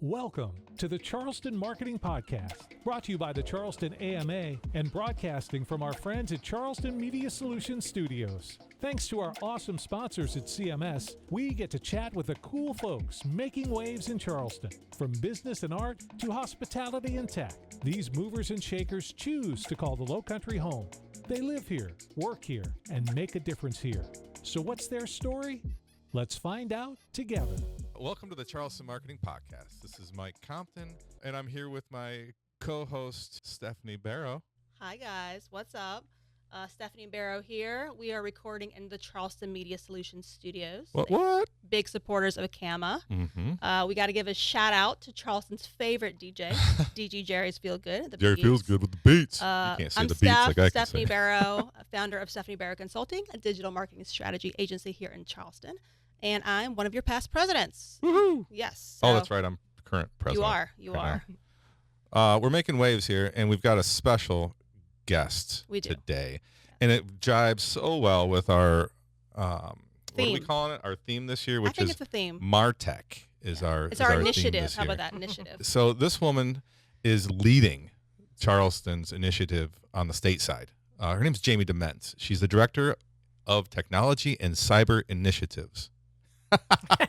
Welcome to the Charleston Marketing Podcast, brought to you by the Charleston AMA and broadcasting from our friends at Charleston Media Solutions Studios. Thanks to our awesome sponsors at CMS, we get to chat with the cool folks making waves in Charleston. From business and art to hospitality and tech, these movers and shakers choose to call the Lowcountry home. They live here, work here, and make a difference here. So what's their story? Let's find out together. Welcome to the Charleston Marketing Podcast. This is Mike Compton, and I'm here with my co-host, Stephanie Barrow. Hi, guys. What's up? Stephanie Barrow here. We are recording in the Charleston Media Solutions Studios. What? Big supporters of ACAMA. Mm-hmm. We got to give a shout out to Charleston's favorite DJ, DJ Jerry's Feel Good. Jerry feels good with the beats. You can't say I'm the beats like I can Stephanie say. Barrow, founder of Stephanie Barrow Consulting, a digital marketing strategy agency here in Charleston. And I'm one of your past presidents. Woohoo! Yes. Oh, so that's right. I'm the current president. You are. We're making waves here, and we've got a special guest today. And it jibes so well with our, what are we calling it? Our theme this year, which I think is it's a theme. MarTech is our It's our theme initiative. this How year. about that initiative? So this woman is leading Charleston's initiative on the state side. Her name's Jamie DeMent. She's the Director of Technology and Cyber Initiatives.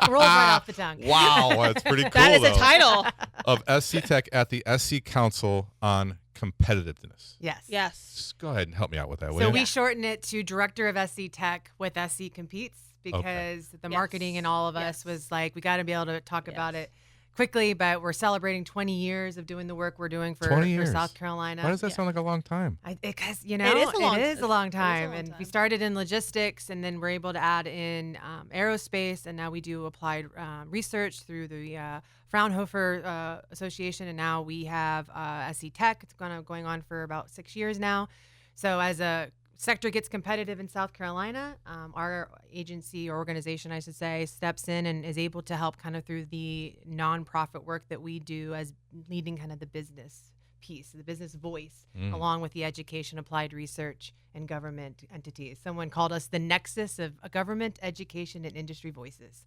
Rolls right off the tongue. Wow, that's pretty cool. That is a though. title. Of SC Tech at the SC Council on Competitiveness. Yes. Yes. Just go ahead and help me out with that. will So you? we shorten it to Director of SC Tech with SC Competes because the marketing and all of us was like, we got to be able to talk about it quickly, but we're celebrating 20 years of doing the work we're doing for South Carolina. Why does that sound like a long time? Because, it is a long time. time. We started in logistics, and then we're able to add in aerospace, and now we do applied research through the Fraunhofer Association, and now we have SC Tech. It's going on for about 6 years now. So as a sector gets competitive in South Carolina, our agency or organization, I should say, steps in and is able to help kind of through the nonprofit work that we do as leading kind of the business piece, the business voice, along with the education, applied research, and government entities. Someone called us the nexus of government, education, and industry voices.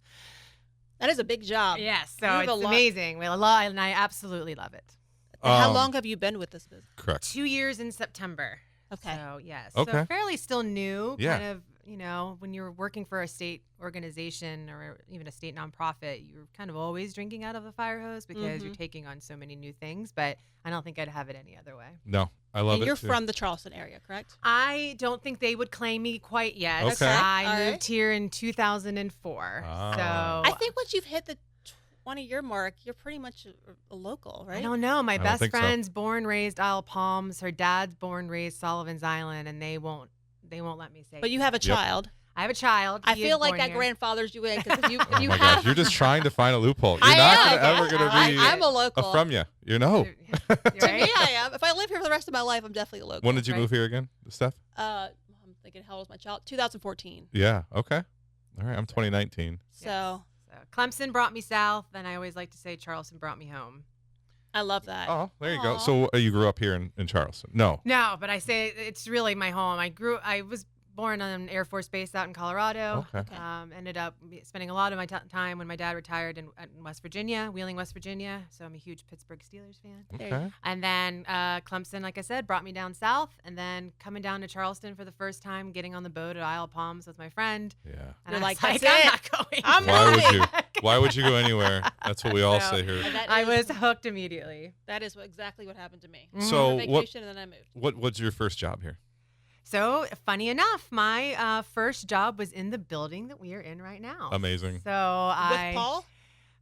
That is a big job. Yes, so it's amazing. And I absolutely love it. How long have you been with this business? Correct. 2 years in September. Okay. So, yes. Okay. So fairly still new. Yeah. Kind of, when you're working for a state organization or even a state nonprofit, you're kind of always drinking out of a fire hose because you're taking on so many new things. But I don't think I'd have it any other way. No, I love it. And you're too. from the Charleston area, correct? I don't think they would claim me quite yet. Okay. I moved here in 2004. Ah. So I think once you've hit the 20-year mark, you're pretty much a local, right? I don't know. My don't best think so. friend's born, raised Isle Palms. Her dad's born, raised Sullivan's Island, and they won't let me say. But you have a child. I have a child. I He feel is like born that here. grandfathers you in because you Oh you my have. gosh, you're just trying to find a loophole. You're I not am. ever going to be I'm a local. from you. You know. You're To right? me, I am. If I live here for the rest of my life, I'm definitely a local. When did you right? move here again, Steph? I'm thinking, how old was my child? 2014. Yeah. Okay. All right. I'm 2019. So So Clemson brought me south, and I always like to say Charleston brought me home. I love that. Oh, there you go. Aw. So you grew up here in Charleston? No. No, but I say it's really my home. I was born on an Air Force base out in Colorado. Okay. Ended up spending a lot of my time when my dad retired in West Virginia, Wheeling, West Virginia. So I'm a huge Pittsburgh Steelers fan. Okay. And then Clemson, like I said, brought me down south. And then coming down to Charleston for the first time, getting on the boat at Isle Palms with my friend. Yeah. And You're I like, was that's I'm it. not going. I'm Why would moving. you? Why would you go anywhere? That's what we all So, say here. And that I is- was hooked immediately. That is exactly what happened to me. So I went on vacation and then I moved. what's your first job here? So funny enough, my first job was in the building that we are in right now. Amazing. So With Paul?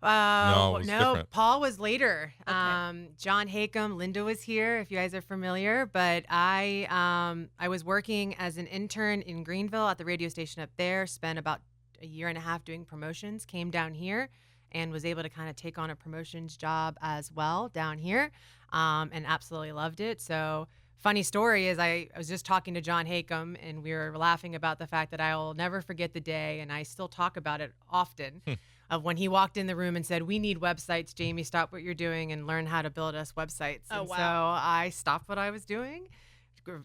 No, it was different. Paul was later. Okay. John Hakem, Linda was here, if you guys are familiar. But I was working as an intern in Greenville at the radio station up there. Spent about a year and a half doing promotions. Came down here and was able to kind of take on a promotions job as well down here, and absolutely loved it. So. Funny story is I was just talking to John Hakem, and we were laughing about the fact that I will never forget the day, and I still talk about it often, of when he walked in the room and said, "We need websites, Jamie, stop what you're doing and learn how to build us websites." Oh, and wow. So I stopped what I was doing.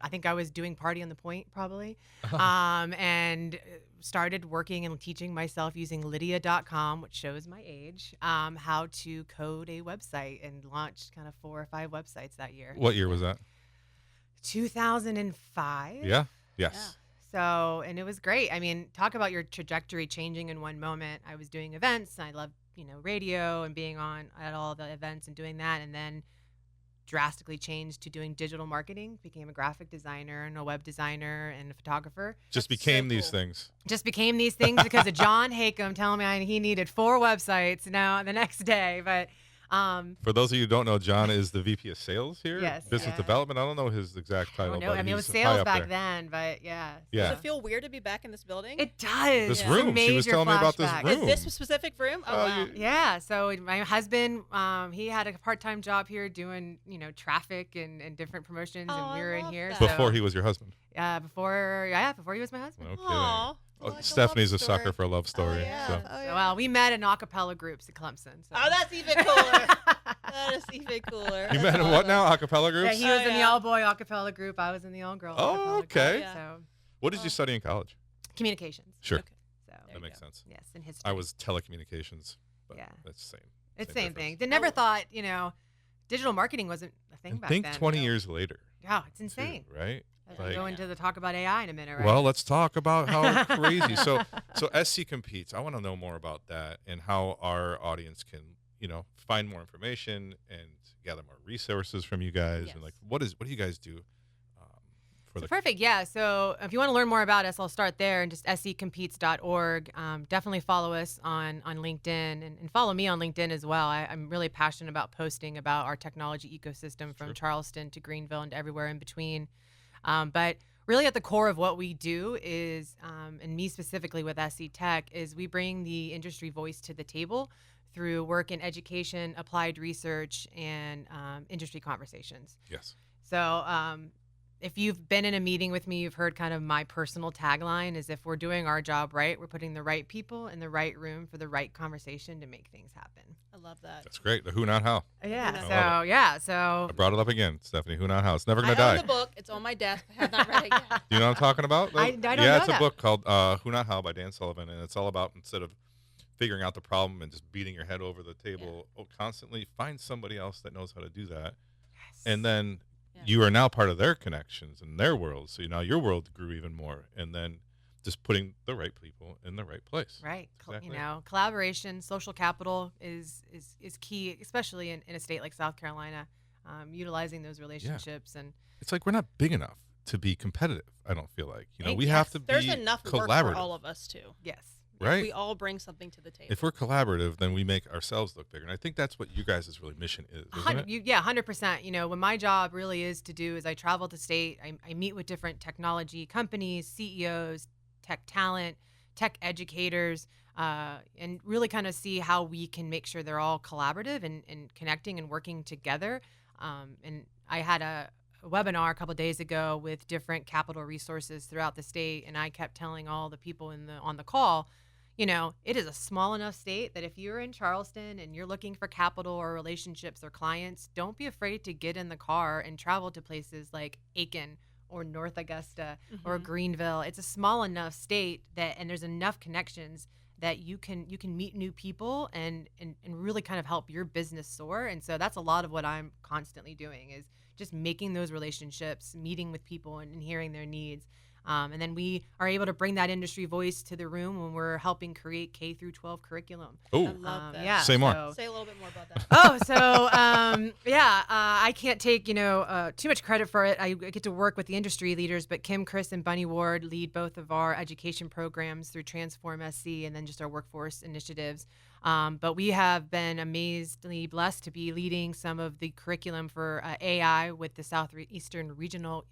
I think I was doing Party on the Point probably. And started working and teaching myself using Lydia.com, which shows my age, how to code a website, and launched kind of 4 or 5 websites that year. What year was that? 2005. Yeah. Yes. Yeah. So, and it was great. I mean, talk about your trajectory changing in one moment. I was doing events. And I loved, radio and being on at all the events and doing that. And then drastically changed to doing digital marketing, became a graphic designer and a web designer and a photographer. Just became these things. Just became these things because of John Hakem telling me he needed 4 websites now the next day. But for those of you who don't know, John is the VP of Sales here. Yes, Business Development. I don't know his exact title. I don't know. But I mean, it was he's sales high up back there. then, but yeah. Yeah. Does it feel weird to be back in this building? It does. This It's room. a She was major telling me about this flashback. room. This specific room? Oh, wow. Yeah. So my husband, he had a part-time job here doing, traffic and different promotions, and we were in here. that. Before he was your husband. Before he was my husband. No kidding. Aw. Oh, Like a Stephanie's a love story. sucker for a love story. Oh, yeah. So. Oh, yeah. Well, we met in a cappella groups at Clemson. So. Oh, that's even cooler. That is even cooler. You That's met in what awesome. now? A cappella Yeah, groups? he was in the yeah. all-boy a cappella group. I was in the all-girl. Oh, a cappella okay. Group, Yeah. So What did you study in college? communications. Sure. Okay. So There That you makes go. sense. yes, in history. I was telecommunications. But Yeah. That's the same. It's same thing. difference. They never thought, digital marketing wasn't a thing And back think then. 20 years later. Yeah, it's too, insane. right? We'll Like- go into the talk about AI in a minute, right? Well, let's talk about how crazy. So SC Competes. I want to know more about that and how our audience can, find more information and gather more resources from you guys. Yes. And what do you guys do for So perfect. Yeah. So if you want to learn more about us, I'll start there and just scompetes.org. Definitely follow us on LinkedIn and follow me on LinkedIn as well. I'm really passionate about posting about our technology ecosystem from Sure. Charleston to Greenville and everywhere in between. But really at the core of what we do is, and me specifically with SC Tech, is we bring the industry voice to the table through work in education, applied research, and industry conversations. Yes. So if you've been in a meeting with me, you've heard kind of my personal tagline is if we're doing our job right, we're putting the right people in the right room for the right conversation to make things happen. I love that. That's great. The who, not how. Yeah. So I brought it up again, Stephanie. Who, not how. It's never I going to own die. the book. It's on my desk. I have not read it yet. Do you know what I'm talking about? I don't yeah, know it's that. a book called Who Not How by Dan Sullivan, and it's all about instead of figuring out the problem and just beating your head over the table constantly, find somebody else that knows how to do that. Yes. And then Yeah. you are now part of their connections and their world. So now your world grew even more. And then just putting the right people in the right place. Right. Exactly. Collaboration, social capital is key, especially in a state like South Carolina, utilizing those relationships. And It's like we're not big enough to be competitive, I don't feel like. Hey, We have yes. to be There's enough work collaborative. for all of us, too. yes. Right? We all bring something to the table. If we're collaborative, then we make ourselves look bigger. And I think that's what you guys' really mission is, isn't it? 100%. What my job really is to do is I travel to state, I meet with different technology companies, CEOs, tech talent, tech educators, and really kind of see how we can make sure they're all collaborative and connecting and working together. And I had a webinar a couple of days ago with different capital resources throughout the state, and I kept telling all the people on the call, it is a small enough state that if you're in Charleston and you're looking for capital or relationships or clients, don't be afraid to get in the car and travel to places like Aiken or North Augusta or Greenville. It's a small enough state and there's enough connections that you can meet new people and really kind of help your business soar. And so that's a lot of what I'm constantly doing is just making those relationships, meeting with people and hearing their needs. And then we are able to bring that industry voice to the room when we're helping create K through 12 curriculum. Oh, I love that. Yeah. Say more. Say a little bit more about that. I can't take, too much credit for it. I get to work with the industry leaders, but Kim, Chris, and Bunny Ward lead both of our education programs through Transform SC and then just our workforce initiatives. But we have been amazingly blessed to be leading some of the curriculum for AI with the Southeastern Regional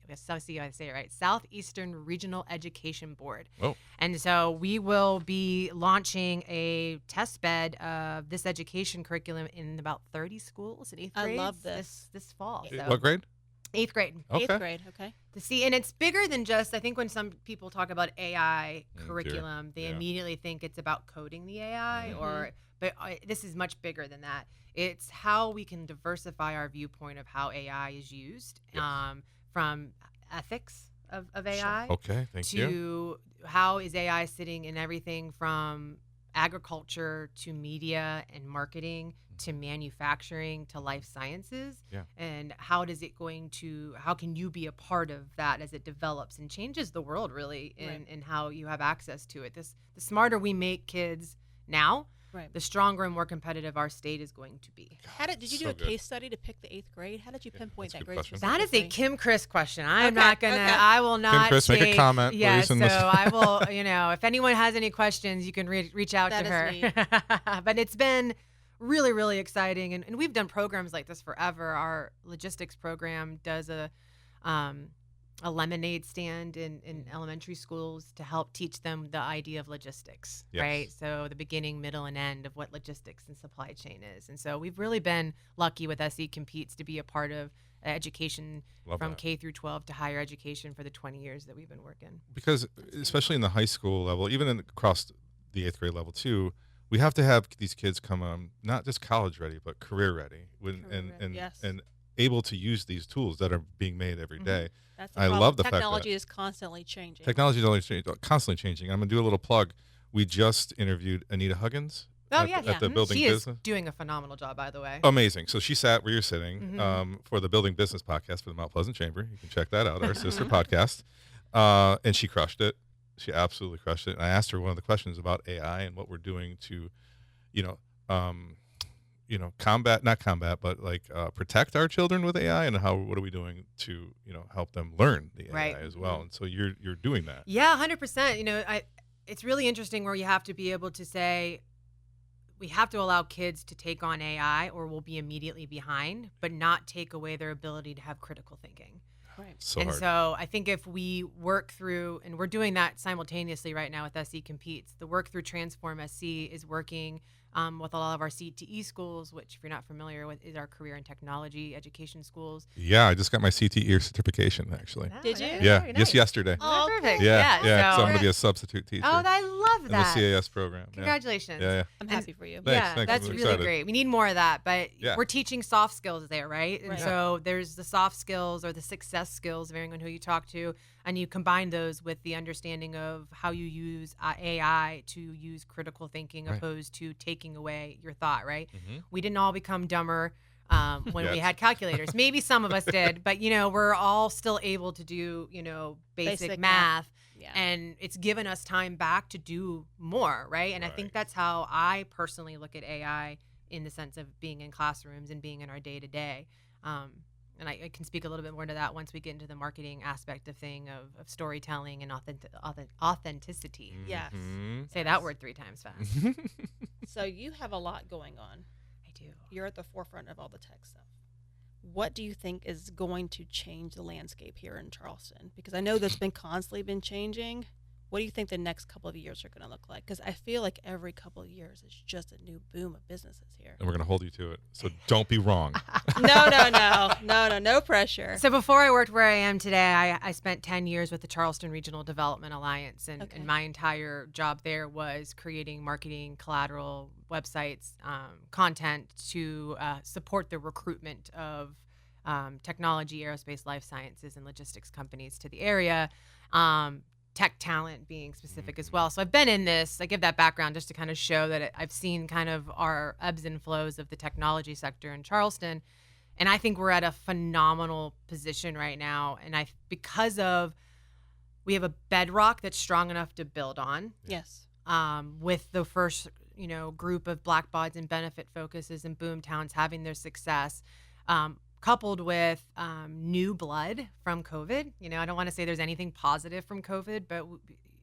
Education Board. Oh. And so we will be launching a test bed of this education curriculum in about 30 schools in 8th I grade. love this. This fall. Yeah. So What grade? 8th grade. Okay. 8th grade, okay. To see, and it's bigger than just, I think when some people talk about AI dear. curriculum, they Yeah. immediately think it's about coding the AI Mhm. but this is much bigger than that. It's how we can diversify our viewpoint of how AI is used, Yes. from ethics, of AI. Okay, thank you. To how is AI sitting in everything from agriculture to media and marketing to manufacturing to life sciences, and how can you be a part of that as it develops and changes the world really in how you have access to it. The smarter we make kids now, the stronger and more competitive our state is going to be. Did you do a case study to pick the 8th grade? How did you pinpoint that grade? That is a Kim Chris question. I will not. Kim Chris, make a comment. Yeah, please, so I will, if anyone has any questions, you can reach out to her. But it's been really, really exciting. And we've done programs like this forever. Our logistics program does a lemonade stand in elementary schools to help teach them the idea of logistics, right? So the beginning, middle, and end of what logistics and supply chain is. And so we've really been lucky with SE Competes to be a part of education from K through 12 to higher education for the 20 years that we've been working. Because especially in the high school level, even across the 8th grade level too, we have to have these kids come not just college ready, but career ready, and able to use these tools that are being made every day. That's the problem. Love the technology fact that is constantly changing. Technology is constantly changing. I'm going to do a little plug. We just interviewed Anita Huggins at the Building Business. She is doing a phenomenal job, by the way. Amazing. So she sat where you're sitting for the Building Business podcast for the Mount Pleasant Chamber. You can check that out, our sister podcast. And she crushed it. She absolutely crushed it. And I asked her one of the questions about AI and what we're doing to, protect our children with AI, and what are we doing to, help them learn the AI as well. And so you're doing that. Yeah, 100%. It's really interesting where you have to be able to say, we have to allow kids to take on AI or we'll be immediately behind, but not take away their ability to have critical thinking. Right. So I think if we work through, and we're doing that simultaneously right now with SE Competes, the work through Transform SC is working with a lot of our CTE schools, which if you're not familiar with, is our career and technology education schools. Yeah, I just got my CTE certification actually. Did you? Yeah, just yesterday. Oh, perfect. Yeah. So I'm going to be a substitute teacher. Oh, I love that. In the CAS program. Congratulations. Yeah. I'm happy for you. Thanks, that's I'm really excited. great. We need more of that, but we're teaching soft skills there, right? And so there's the soft skills or the success skills, varying on who you talk to, and you combine those with the understanding of how you use AI to use critical thinking opposed to taking away your thought, right? We didn't all become dumber when we had calculators. Maybe some of us did, but we're all still able to do, basic math. Yeah. And it's given us time back to do more, right? And I think that's how I personally look at AI in the sense of being in classrooms and being in our day-to-day. And I can speak a little bit more to that once we get into the marketing aspect of of storytelling and authenticity. Yes. Say that word 3 times fast. So you have a lot going on. I do. You're at the forefront of all the tech stuff. What do you think is going to change the landscape here in Charleston? Because I know that's constantly been changing. What do you think the next couple of years are going to look like? Because I feel like every couple of years it's just a new boom of businesses here. And we're going to hold you to it. So don't be wrong. No pressure. So before I worked where I am today, I spent 10 years with the Charleston Regional Development Alliance. And my entire job there was creating marketing, collateral, websites, content to support the recruitment of technology, aerospace, life sciences, and logistics companies to the area. Tech talent being specific as well. So I've been in this. I give that background just to kind of show that I've seen kind of our ebbs and flows of the technology sector in Charleston. And I think we're at a phenomenal position right now. And because we have a bedrock that's strong enough to build on. Yes. With the first, group of black bods and benefit focuses and boom towns having their success. Coupled with new blood from COVID. I don't want to say there's anything positive from COVID, but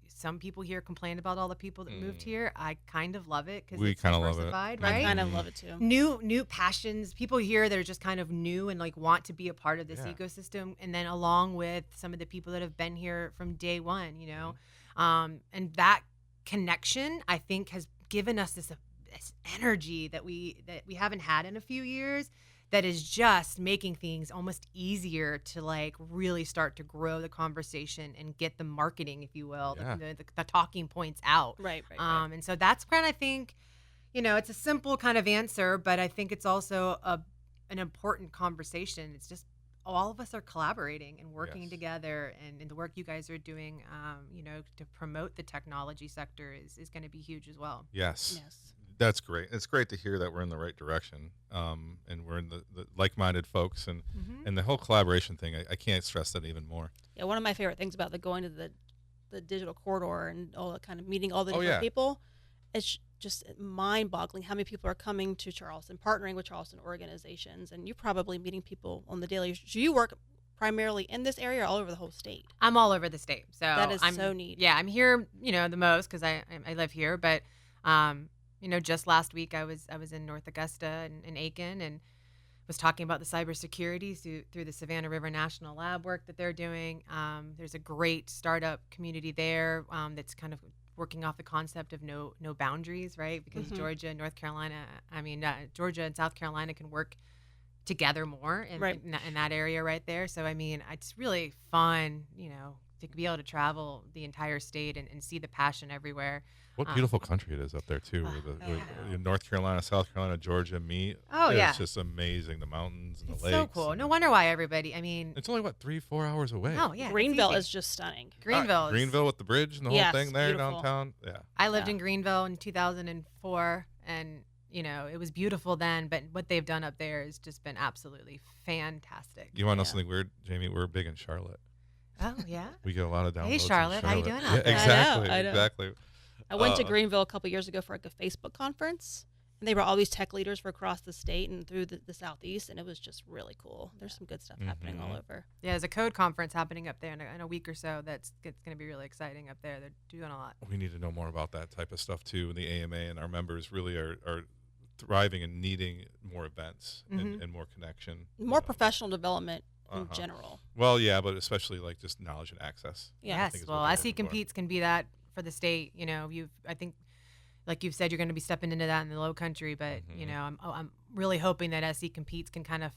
some people here complain about all the people that moved here. I kind of love it because it's diversified, right? I kind of love it too. New passions. People here that are just kind of new and want to be a part of this ecosystem. And then along with some of the people that have been here from day one, and that connection, I think, has given us this energy that we haven't had in a few years. That is just making things almost easier to really start to grow the conversation and get the marketing, if you will, the talking points out. Right. And so that's kind of, I think, it's a simple kind of answer, but I think it's also an important conversation. It's just all of us are collaborating and working Yes. together, and the work you guys are doing, to promote the technology sector is going to be huge as well. Yes. Yes. That's great. It's great to hear that we're in the right direction, and we're in the like-minded folks, and the whole collaboration thing. I can't stress that even more. Yeah, one of my favorite things about going to the digital corridor and all that kind of meeting all the Oh, different yeah. people, it's just mind-boggling how many people are coming to Charleston, partnering with Charleston organizations, and you're probably meeting people on the daily. So you work primarily in this area or all over the whole state? I'm all over the state, so That is I'm so neat. Yeah, I'm here, the most because I live here, but just last week I was in North Augusta and in Aiken, and was talking about the cybersecurity through the Savannah River National Lab work that they're doing. There's a great startup community there that's kind of working off the concept of no boundaries, right? Because Georgia and South Carolina can work together more in that area right there. So, it's really fun, to be able to travel the entire state and see the passion everywhere. What beautiful country it is up there too, where North Carolina, South Carolina, Georgia meet. Oh, it's yeah. just amazing. The mountains and It's the lakes. so cool. No wonder why everybody. It's only 3-4 hours away. Oh yeah, Greenville is just stunning. Greenville. Greenville with the bridge and the Yes, whole thing there beautiful. downtown. Yeah. I lived in Greenville in 2004, and it was beautiful then. But what they've done up there has just been absolutely fantastic. You want to know something weird, Jamie? We're big in Charlotte. Oh yeah. We get a lot of downloads. Hey, in Charlotte, how you doing out Yeah, there? exactly. I know. Exactly. I went to Greenville a couple years ago for a Facebook conference, and they brought all these tech leaders from across the state and through the Southeast, and it was just really cool. There's some good stuff happening all over. Yeah, there's a code conference happening up there in a week or so. It's going to be really exciting up there. They're doing a lot. We need to know more about that type of stuff too. And the AMA and our members really are thriving and needing more events and more connection. More professional development in general. Well, yeah, but especially like just knowledge and access. Yeah. Yes. Well, SE Competes can be that for the state. I think, like you've said, you're going to be stepping into that in the Low Country, but I'm really hoping that SE Competes can kind of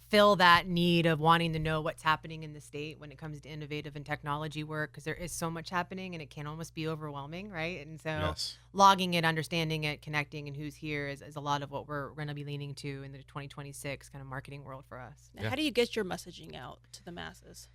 fill that need of wanting to know what's happening in the state when it comes to innovative and technology work, because there is so much happening and it can almost be overwhelming, right? And so logging it, understanding it, connecting, and who's here is a lot of what we're going to be leaning to in the 2026 kind of marketing world for us. Now, how do you get your messaging out to the masses?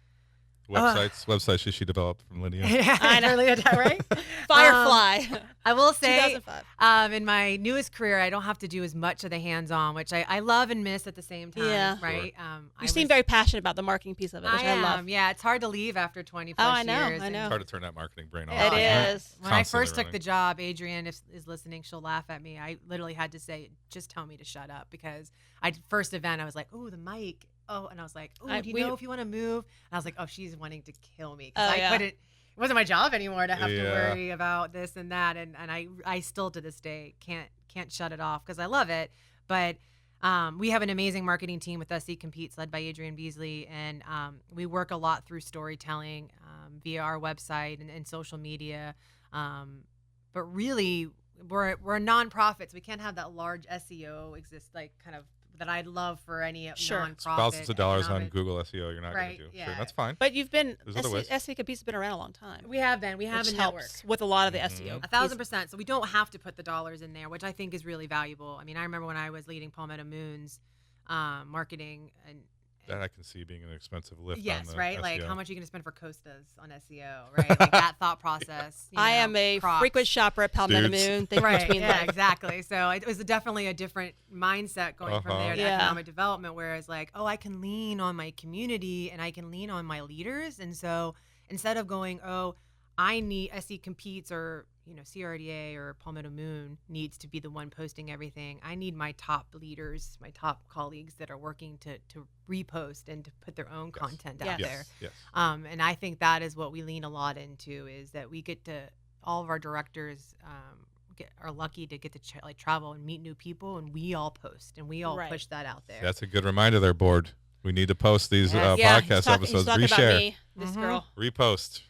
Websites she developed from Lydia. I know, right? Firefly. I will say, 2005. in my newest career, I don't have to do as much of the hands-on, which I love and miss at the same time. Yeah. Right. You seem very passionate about the marketing piece of it, which I love. Yeah, it's hard to leave after 20 plus I know, years. I know. It's hard to turn that marketing brain off. It is. When I first took the job, Adrienne is listening. She'll laugh at me. I literally had to say, just tell me to shut up, because first event, I was like, oh, the mic. Oh, and I was like, oh, do you know if you want to move? And I was like, oh, she's wanting to kill me, because it wasn't my job anymore to have to worry about this and that. And I still to this day can't shut it off because I love it. But we have an amazing marketing team with SE Competes led by Adrienne Beasley, and we work a lot through storytelling via our website and social media. But really, we're a nonprofit, so we can't have that large SEO exist, like kind of that I'd love for any nonprofit. Thousands of dollars on Google SEO, you're not going to do. Yeah. Sure, that's fine. But you've been, SE Competes has been around a long time. We have been. We have which a helps network with a lot of the SEO. 1,000%. So we don't have to put the dollars in there, which I think is really valuable. I remember when I was leading Palmetto Moon's marketing, and that I can see being an expensive lift. yes, on the right. SEO. Like, how much are you going to spend for Costas on SEO, right? Like that thought process. I am a frequent shopper at Palmetto Moon. Right. Yeah, exactly. So it was definitely a different mindset going from there to economic development, whereas like, oh, I can lean on my community and I can lean on my leaders, and so instead of going, oh, I need SE Competes or CRDA or Palmetto Moon needs to be the one posting everything. I need my top leaders, my top colleagues that are working to repost and to put their own content out there. Yes. And I think that is what we lean a lot into, is that we get to, all of our directors are lucky to get to travel and meet new people, and we all post and we all push that out there. That's a good reminder there, board. We need to post these podcast episodes. He's talking Reshare. about me, this girl. Repost.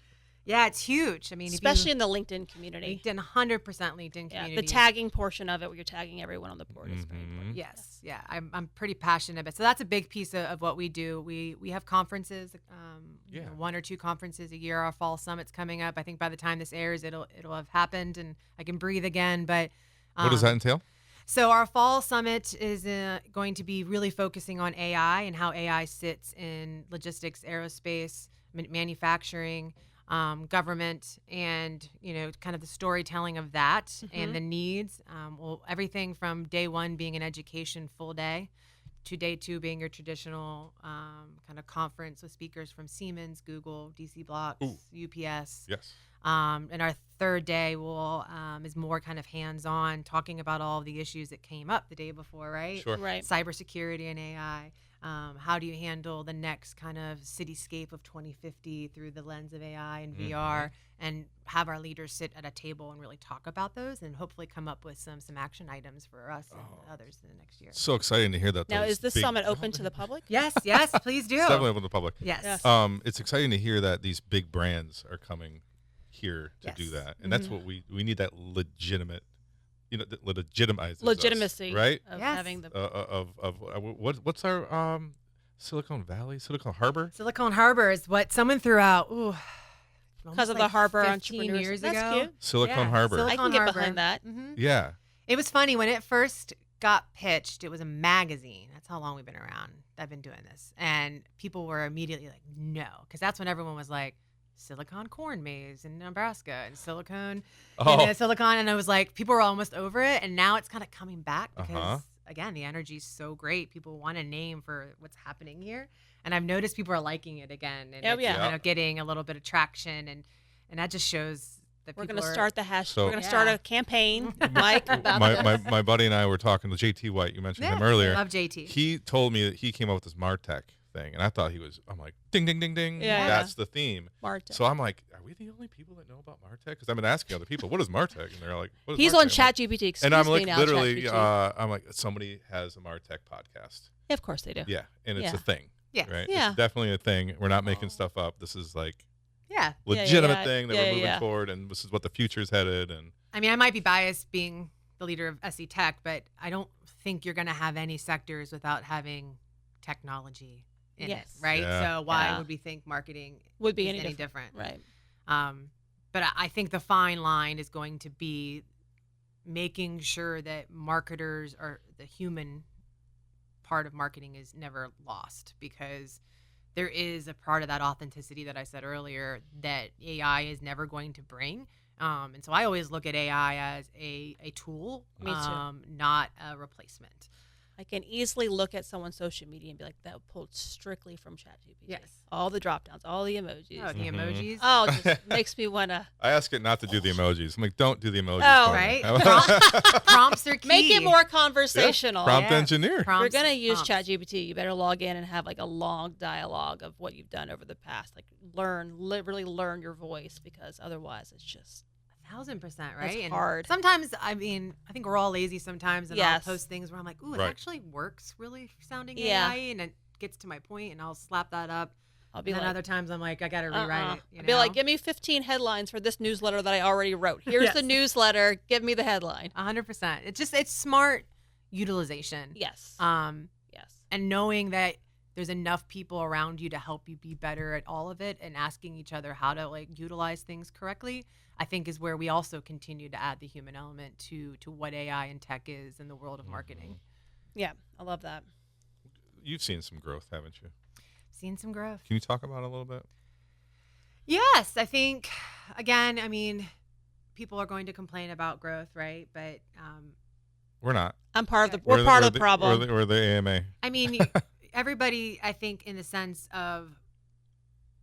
Yeah, it's huge. Especially in the LinkedIn community. 100% LinkedIn community. Yeah, the tagging portion of it, where you're tagging everyone on the board, is very important. Yes, yeah, I'm pretty passionate about it. So that's a big piece of what we do. We have conferences, 1 or 2 conferences a year. Our fall summit's coming up. I think by the time this airs, it'll have happened and I can breathe again. But what does that entail? So our fall summit is going to be really focusing on AI and how AI sits in logistics, aerospace, manufacturing, government, and kind of the storytelling of that and the needs. Well, everything from day one being an education full day to day two being your traditional kind of conference with speakers from Siemens, Google, DC Blocks, UPS. Yes. And our third day is more kind of hands-on, talking about all of the issues that came up the day before, right? Sure. Right. Cybersecurity and AI. How do you handle the next kind of cityscape of 2050 through the lens of AI and VR, and have our leaders sit at a table and really talk about those and hopefully come up with some action items for us and others in the next year. So exciting to hear that. Now, is this summit open to the public? Yes, please do. It's definitely open to the public. Yes. It's exciting to hear that these big brands are coming here to do that, and that's what we need, that legitimate, that legitimizes legitimacy, us, right? Of having the what's our Silicon Valley, Silicon Harbor? Silicon Harbor is what someone threw out. Ooh, because of the harbor 15 entrepreneurs. years That's ago. cute. Silicon Harbor. I can get behind that. Yeah. It was funny when it first got pitched. It was a magazine. That's how long we've been around. I've been doing this, and people were immediately like, "No," because that's when everyone was like, "Silicon corn maze in Nebraska and silicon, silicon," and I was like, people were almost over it, and now it's kind of coming back because again, the energy is so great. People want a name for what's happening here, and I've noticed people are liking it again, and it's kind of getting a little bit of traction, and that just shows that we're people going to start the hashtag. So, we're going to start a campaign, Mike. my buddy and I were talking to JT White. You mentioned him earlier. I love JT. He told me that he came up with this MarTech thing, and I thought I'm like, ding, ding, ding, ding. Yeah. That's the theme. MarTech. So I'm like, are we the only people that know about MarTech? Because I've been asking other people, what is MarTech? And they're like, what is He's MarTech? on ChatGPT. Excuse and I'm me like, now, literally, ChatGPT. I'm like, somebody has a MarTech podcast. Yeah, of course they do. Yeah, and it's a thing. Yeah. Right? Yeah. It's definitely a thing. We're not making stuff up. This is like Yeah. legitimate thing that we're moving Yeah. forward, and this is what the future's headed. And I mean, I might be biased being the leader of SE Tech, but I don't think you're going to have any sectors without having technology in it, right? Yeah. So why would we think marketing Would be is any different? Right. But I think the fine line is going to be making sure that marketers or the human part of marketing is never lost, because there is a part of that authenticity that I said earlier that AI is never going to bring. And so I always look at AI as a tool, Me too. not a replacement. I can easily look at someone's social media and be like, that pulled strictly from ChatGPT. Yes. All the drop downs, all the emojis. Oh, the emojis. Oh, it just makes me want to I ask it not to do the emojis. I'm like, don't do the emojis. Oh, for me. right. Prompts are key. make it more conversational. Prompt engineer. If you're going to use prompts. ChatGPT, you better log in and have like a long dialogue of what you've done over the past. Like literally learn your voice, because otherwise it's just 1,000%, right? It's And hard. sometimes, I mean, I think we're all lazy sometimes, and Yes. I'll post things where I'm like, ooh, it Right. actually works really sounding Yeah. AI, and it gets to my point, and I'll slap that up. I'll be And then like, other times I'm like, I got to rewrite it. I'll be like, give me 15 headlines for this newsletter that I already wrote. Here's Yes. the newsletter. Give me the headline. 100%. It's smart utilization. Yes. Yes. And knowing that there's enough people around you to help you be better at all of it, and asking each other how to like utilize things correctly, I think is where we also continue to add the human element to what AI and tech is in the world of marketing. Yeah, I love that. You've seen some growth, haven't you? Seen some growth. Can you talk about it a little bit? Yes, I think, again, I mean, people are going to complain about growth, right? But We're not. I'm part of the. We're part of the problem. We're the AMA. I mean, everybody, I think, in the sense of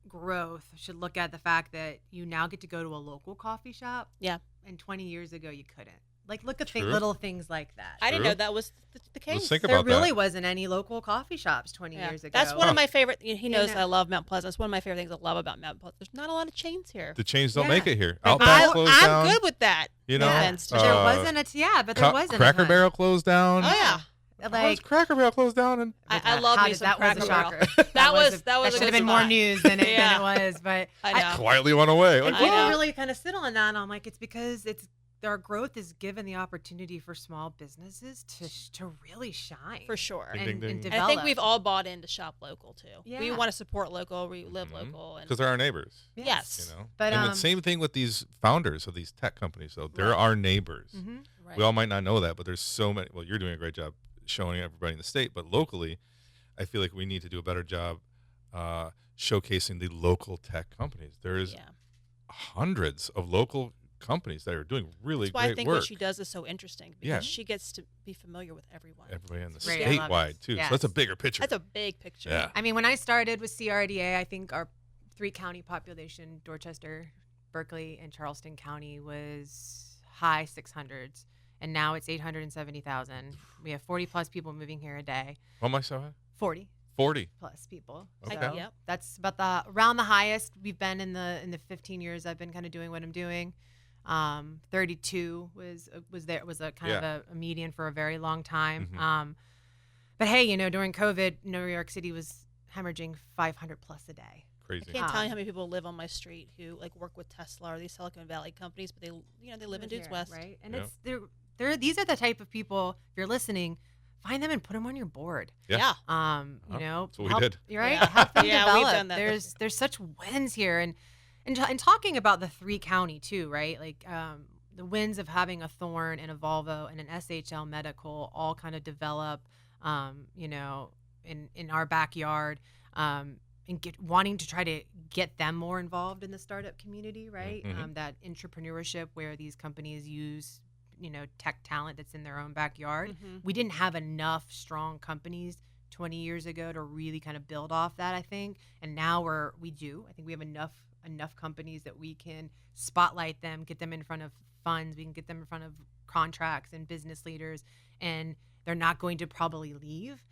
growth, should look at the fact that you now get to go to a local coffee shop. Yeah. And 20 years ago, you couldn't. Like, look at True. little things like that. I didn't True. know that was the case. Let's think There about really that. wasn't any local coffee shops 20 years ago. That's one of my favorite. He knows know. I love Mount Pleasant. It's one of my favorite things I love about Mount Pleasant. There's not a lot of chains here. The chains don't Yeah. make it here. Like, Outback closed I'm down. good with that. You know, No Yeah. offense to There uh, wasn't but there wasn't. Cracker a ton. Barrel closed down. Oh yeah. How Like, does Cracker Barrel closed down? And I love how me did- some that was a Cracker Barrel. shocker. That should a have good been more spot. news than it Yeah. was, but I know. quietly went away. Like, And I people know. really kind of sit on that. And I'm like, it's because our growth is given the opportunity for small businesses to really shine. For sure. Ding, And, ding, ding. and And develop. I think we've all bought into shop local too. We Yeah. want to support local. We live local. And because they're our neighbors. yes. You know, But, and the same thing with these founders of these tech companies. Though they're our neighbors. Mhm. Right. We all might not know that, but there's so many. Well, you're doing a great job showing everybody in the state, but locally, I feel like we need to do a better job showcasing the local tech companies. There's hundreds of local companies that are doing really great work. That's why I think work. what she does is so interesting, because she gets to be familiar with everyone. Everybody in the Great. statewide, too. Yes. So that's a bigger picture. That's a big picture. Yeah. I mean, when I started with CRDA, I think our 3-county population, Dorchester, Berkeley, and Charleston County, was high 600s. And now it's 870,000. We have 40 plus people moving here a day. How much so? 40 plus people. Okay. So that's about around the highest we've been in the 15 years I've been kind of doing what I'm doing. 32 was a kind of a median for a very long time. Mm-hmm. But hey, during COVID, New York City was hemorrhaging 500 plus a day. Crazy. I can't tell you how many people live on my street who work with Tesla or these Silicon Valley companies, but they live in Dudes West, right? And these are the type of people. If you're listening, find them and put them on your board. Yeah. That's what we did. You're right. Help them develop. We've done that. There's such wins here, and talking about the 3-county too, right? Like the wins of having a Thorne and a Volvo and an SHL Medical all kind of develop, in our backyard. And wanting to try to get them more involved in the startup community, right? Mm-hmm. That entrepreneurship where these companies use, tech talent that's in their own backyard. Mm-hmm. We didn't have enough strong companies 20 years ago to really kind of build off that, I think. And now we do. I think we have enough companies that we can spotlight them, get them in front of funds, we can get them in front of contracts and business leaders, and they're not going to probably leave.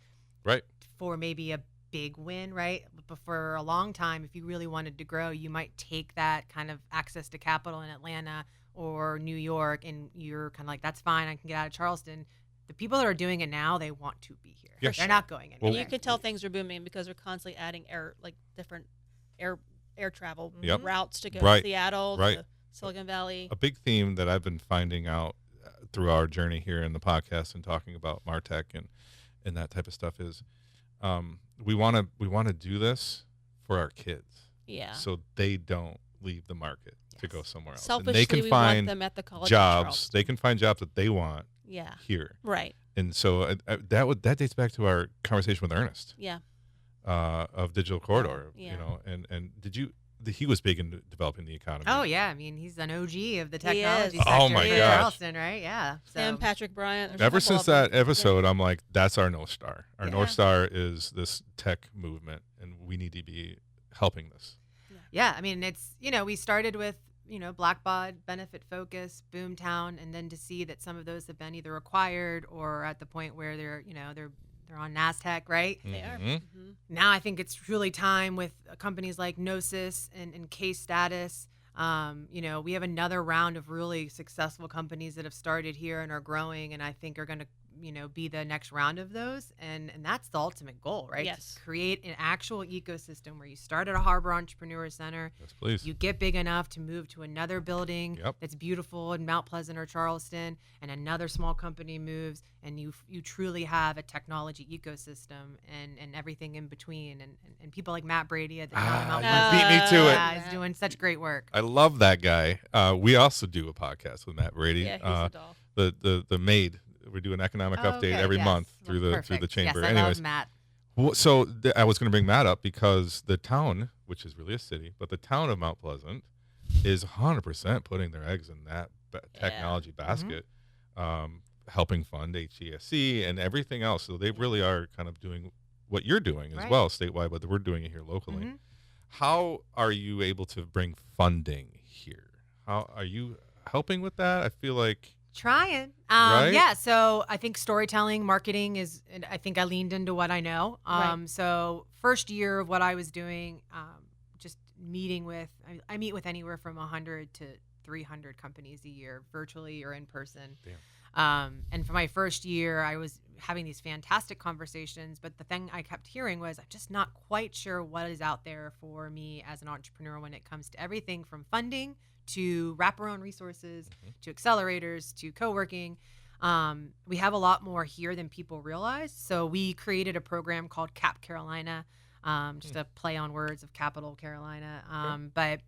Right. For maybe a big win, right? But for a long time, if you really wanted to grow, you might take that kind of access to capital in Atlanta or New York, and you're kind of like, that's fine, I can get out of Charleston. The people that are doing it now, they want to be here. Yes. They're not going anywhere. You can tell things are booming because they're constantly adding different air travel routes to go to Seattle, to Silicon Valley. A big theme that I've been finding out through our journey here in the podcast and talking about MarTech and that type of stuff is we want to do this for our kids. Yeah. So they don't leave the market to go somewhere else. Selfishly, and they can we find want them at the college jobs. They can find jobs that they want here. Right. And so that dates back to our conversation with Ernest. Yeah. Of Digital Corridor, and he was big in developing the economy. Oh yeah, I mean he's an OG of the technology sector oh my in gosh. Charleston, right? Yeah. So. Sam Patrick Bryant. Ever since that episode, I'm like, that's our North Star. Our North Star is this tech movement, and we need to be helping this. Yeah, I mean it's we started with Blackbaud, Benefit Focus, Boomtown, and then to see that some of those have been either acquired or at the point where they're on NASDAQ, right? They are. Mm-hmm. Now I think it's really time with companies like Gnosis and Case Status. We have another round of really successful companies that have started here and are growing, and I think are going to be the next round of those, and that's the ultimate goal, right? Yes. To create an actual ecosystem where you start at a Harbor Entrepreneur Center, yes, please. You get big enough to move to another building that's beautiful in Mount Pleasant or Charleston, and another small company moves, and you truly have a technology ecosystem and everything in between, and people like Matt Brady at the town of Mount Pleasant. You beat me to it. Yeah, he's doing such great work. I love that guy. We also do a podcast with Matt Brady. Yeah, he's a doll. The Maid. We do an economic update every month through the chamber. Yes, I love Matt. So I was going to bring Matt up because the town, which is really a city, but the town of Mount Pleasant is 100% putting their eggs in that technology basket, helping fund HESC and everything else. So they really are kind of doing what you're doing as well statewide, but we're doing it here locally. Mm-hmm. How are you able to bring funding here? How are you helping with that? I feel like trying. Right? Yeah. So I think storytelling, marketing I think I leaned into what I know. So first year of what I was doing, just meeting with, I meet with anywhere from 100 to 300 companies a year, virtually or in person. Damn. And for my first year, I was having these fantastic conversations, but the thing I kept hearing was, I'm just not quite sure what is out there for me as an entrepreneur when it comes to everything from funding to wraparound resources, to accelerators, to co-working. We have a lot more here than people realize. So we created a program called Cap Carolina, just a play on words of Capital Carolina. But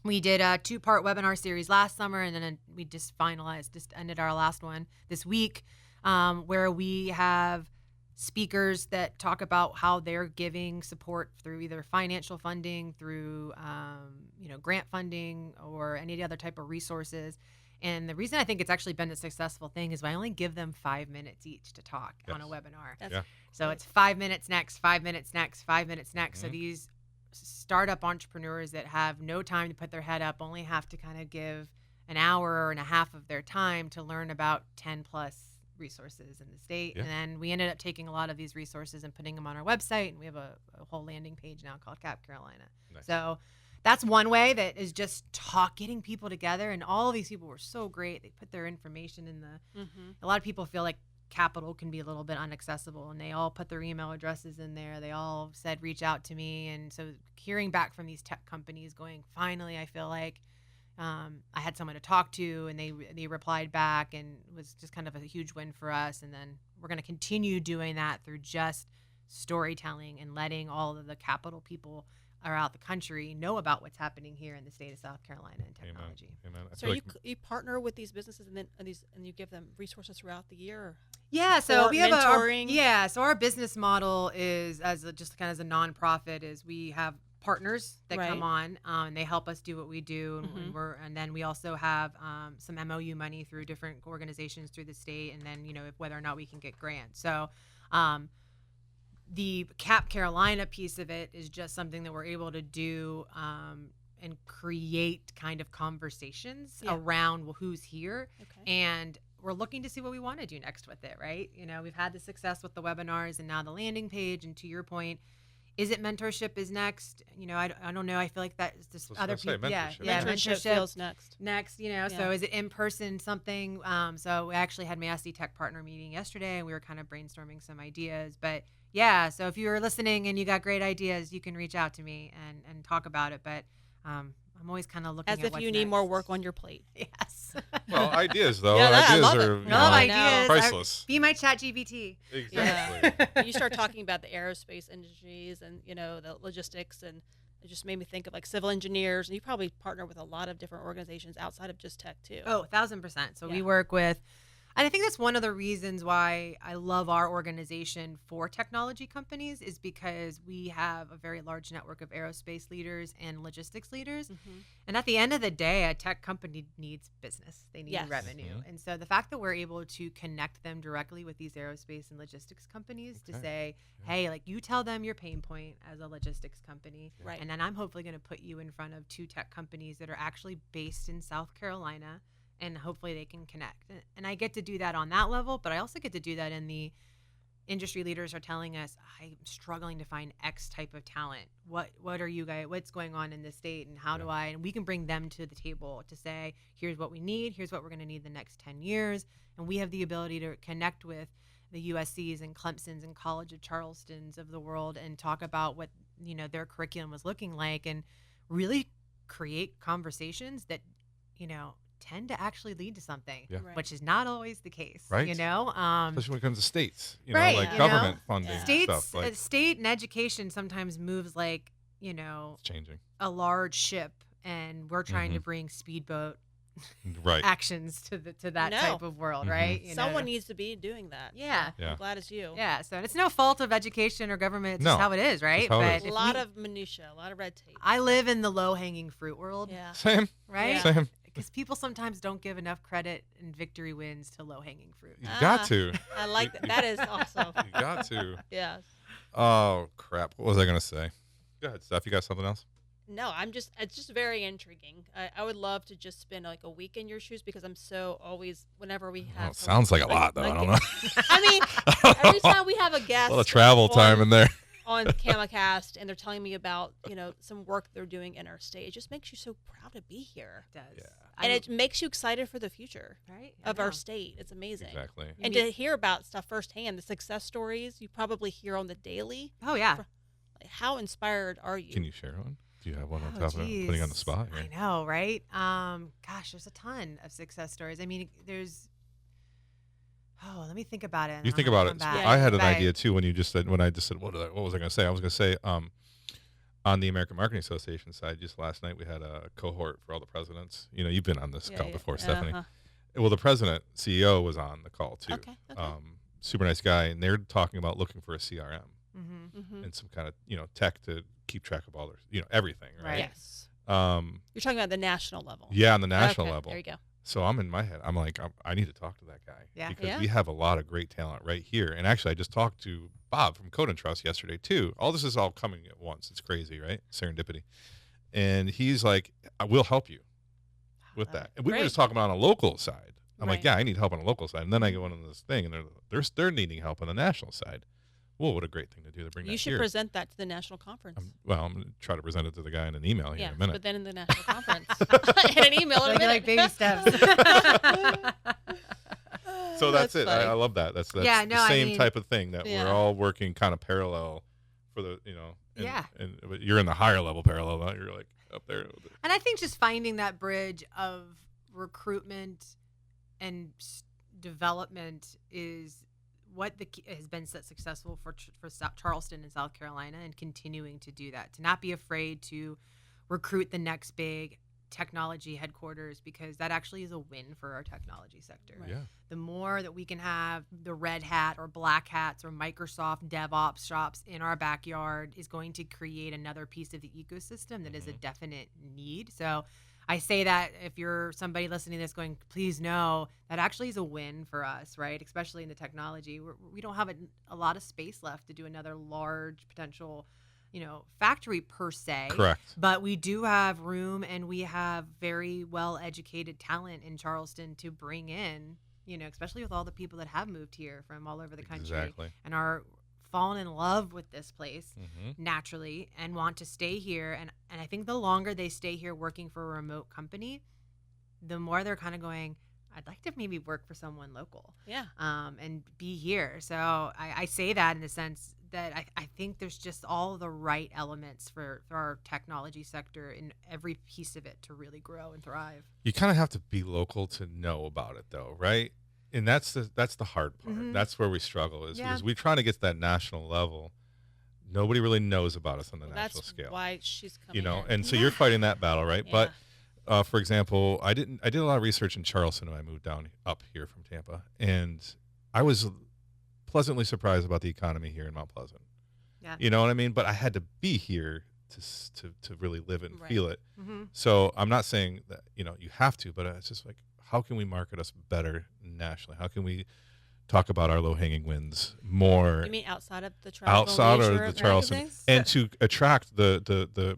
We did a 2-part webinar series last summer, and then we just ended our last one this week, where we have speakers that talk about how they're giving support through either financial funding, through grant funding, or any other type of resources. And the reason I think it's actually been a successful thing is I only give them 5 minutes each to talk on a webinar. So it's 5 minutes next, 5 minutes next, 5 minutes next. So these startup entrepreneurs that have no time to put their head up only have to kind of give an hour and a half of their time to learn about 10 plus resources in the state. And then we ended up taking a lot of these resources and putting them on our website, and we have a whole landing page now called Cap Carolina. So that's one way, that is just getting people together. And all these people were so great. They put their information in a lot of people feel like capital can be a little bit inaccessible, and they all put their email addresses in there. They all said, reach out to me. And so hearing back from these tech companies going, finally, I feel like I had someone to talk to, and they replied back, and it was just kind of a huge win for us. And then we're going to continue doing that through just storytelling and letting all of the capital people around the country know about what's happening here in the state of South Carolina in technology. Amen. So you partner with these businesses, and you give them resources throughout the year? Yeah, so we have mentoring. So our business model is as a nonprofit, is we have partners that come on, and they help us do what we do, and then we also have some MOU money through different organizations through the state, and then whether or not we can get grants. So the Cap Carolina piece of it is just something that we're able to do and create kind of conversations around who's here, and we're looking to see what we want to do next with it, right? We've had the success with the webinars and now the landing page, and to your point, is it mentorship is next? I don't know. I feel like that is just other people. Mentorship feels next. So is it in person something? So we actually had my SC Tech partner meeting yesterday, and we were kind of brainstorming some ideas. But so if you're listening and you got great ideas, you can reach out to me and talk about it. But I'm always kind of looking as if you need more work on your plate. Yes. Well, ideas though. Ideas are ideas. priceless. Be my ChatGPT. Exactly. You start talking about the aerospace industries and the logistics, and it just made me think of like civil engineers. And you probably partner with a lot of different organizations outside of just tech too. Oh, 1,000%. So we work with. And I think that's one of the reasons why I love our organization for technology companies, is because we have a very large network of aerospace leaders and logistics leaders. And at the end of the day, a tech company needs business. They need revenue. And so the fact that we're able to connect them directly with these aerospace and logistics companies to say, hey, like, you tell them your pain point as a logistics company. Right. And then I'm hopefully going to put you in front of 2 tech companies that are actually based in South Carolina, and hopefully they can connect. And I get to do that on that level, but I also get to do that in the industry leaders are telling us, I'm struggling to find X type of talent. What are you guys, what's going on in this state, and how do I, and we can bring them to the table to say, here's what we need, here's what we're going to need the next 10 years. And we have the ability to connect with the USCs and Clemsons and College of Charlestons of the world and talk about what, their curriculum was looking like, and really create conversations that, tend to actually lead to something, which is not always the case, right? Especially when it comes to states, like government funding stuff. Like, state and education sometimes moves like, it's changing. A large ship, and we're trying to bring speedboat actions to that type of world, right? Someone needs to be doing that. Yeah. I'm glad it's you. Yeah. So it's no fault of education or government. It's just how it is, right? But a lot of minutia, a lot of red tape. I live in the low-hanging fruit world. Yeah. Same. Right? Yeah. Same. Because people sometimes don't give enough credit and victory wins to low-hanging fruit. You got to. I like that. That is awesome. You got to. Yes. Oh, crap. What was I going to say? Go ahead, Steph. You got something else? No, it's just very intriguing. I would love to just spend like a week in your shoes, because I'm so always, whenever we have. It sounds like a lot, though. I don't know. I mean, every time we have a guest. A lot of travel time in there. On CamaCast, and they're telling me about, some work they're doing in our state. It just makes you so proud to be here. It does. Yeah. And it makes you excited for the future of our state. It's amazing. Exactly. And to hear about stuff firsthand, the success stories you probably hear on the daily. Oh, yeah. How inspired are you? Can you share one? Do you have one on top of it? Putting on the spot? Right? I know, right? Gosh, there's a ton of success stories. I mean, let me think about it. You think about it. I had an idea too when I just said, what was I going to say? I was going to say, on the American Marketing Association side, just last night we had a cohort for all the presidents. You've been on this call before, Stephanie. Well, the president, CEO, was on the call too. Okay. Super nice guy, and they're talking about looking for a CRM and some kind of tech to keep track of all their everything. Right. Yes. You're talking about the national level. Yeah, on the national level. There you go. So I'm in my head. I'm like, I need to talk to that guy. Yeah. Because we have a lot of great talent right here. And actually, I just talked to Bob from Code and Trust yesterday, too. All this is all coming at once. It's crazy, right? Serendipity. And he's like, I will help you with that. And we were just talking about on a local side. I'm like, yeah, I need help on a local side. And then I go into this thing, and they're needing help on the national side. Well, what a great thing to do to bring that here. You should present that to the national conference. I'm going to try to present it to the guy in an email here in a minute. But then in the national conference. In an email in a minute. Like baby steps. So that's it. I love that. That's the same type of thing that we're all working kind of parallel for the, and you're in the higher level parallel. Now you're like up there. And I think just finding that bridge of recruitment and development is what has been so successful for Charleston and South Carolina, and continuing to do that, to not be afraid to recruit the next big technology headquarters, because that actually is a win for our technology sector. Right. Yeah. The more that we can have the red hat or black hats or Microsoft DevOps shops in our backyard is going to create another piece of the ecosystem that is a definite need. So I say that if you're somebody listening to this going, please know that actually is a win for us, right? Especially in the technology. We don't have a lot of space left to do another large potential, factory per se. Correct. But we do have room, and we have very well-educated talent in Charleston to bring in, especially with all the people that have moved here from all over the country. Exactly. And are fallen in love with this place naturally and want to stay here. And I think the longer they stay here working for a remote company, the more they're kind of going, I'd like to maybe work for someone local. Yeah. And be here. So I say that in the sense that I think there's just all the right elements for our technology sector in every piece of it to really grow and thrive. You kind of have to be local to know about it, though, right? And that's the hard part. That's where we struggle is we're trying to get to that national level. Nobody really knows about us on the national scale. That's why she's coming in. And so you're fighting that battle, right? Yeah. But for example, I did a lot of research in Charleston when I moved up here from Tampa, and I was pleasantly surprised about the economy here in Mount Pleasant. Yeah. You know what I mean? But I had to be here to really live it and feel it. So I'm not saying that you have to, but it's just like, how can we market us better nationally? How can we talk about our low-hanging wins more? You mean outside of the Charleston? And to attract the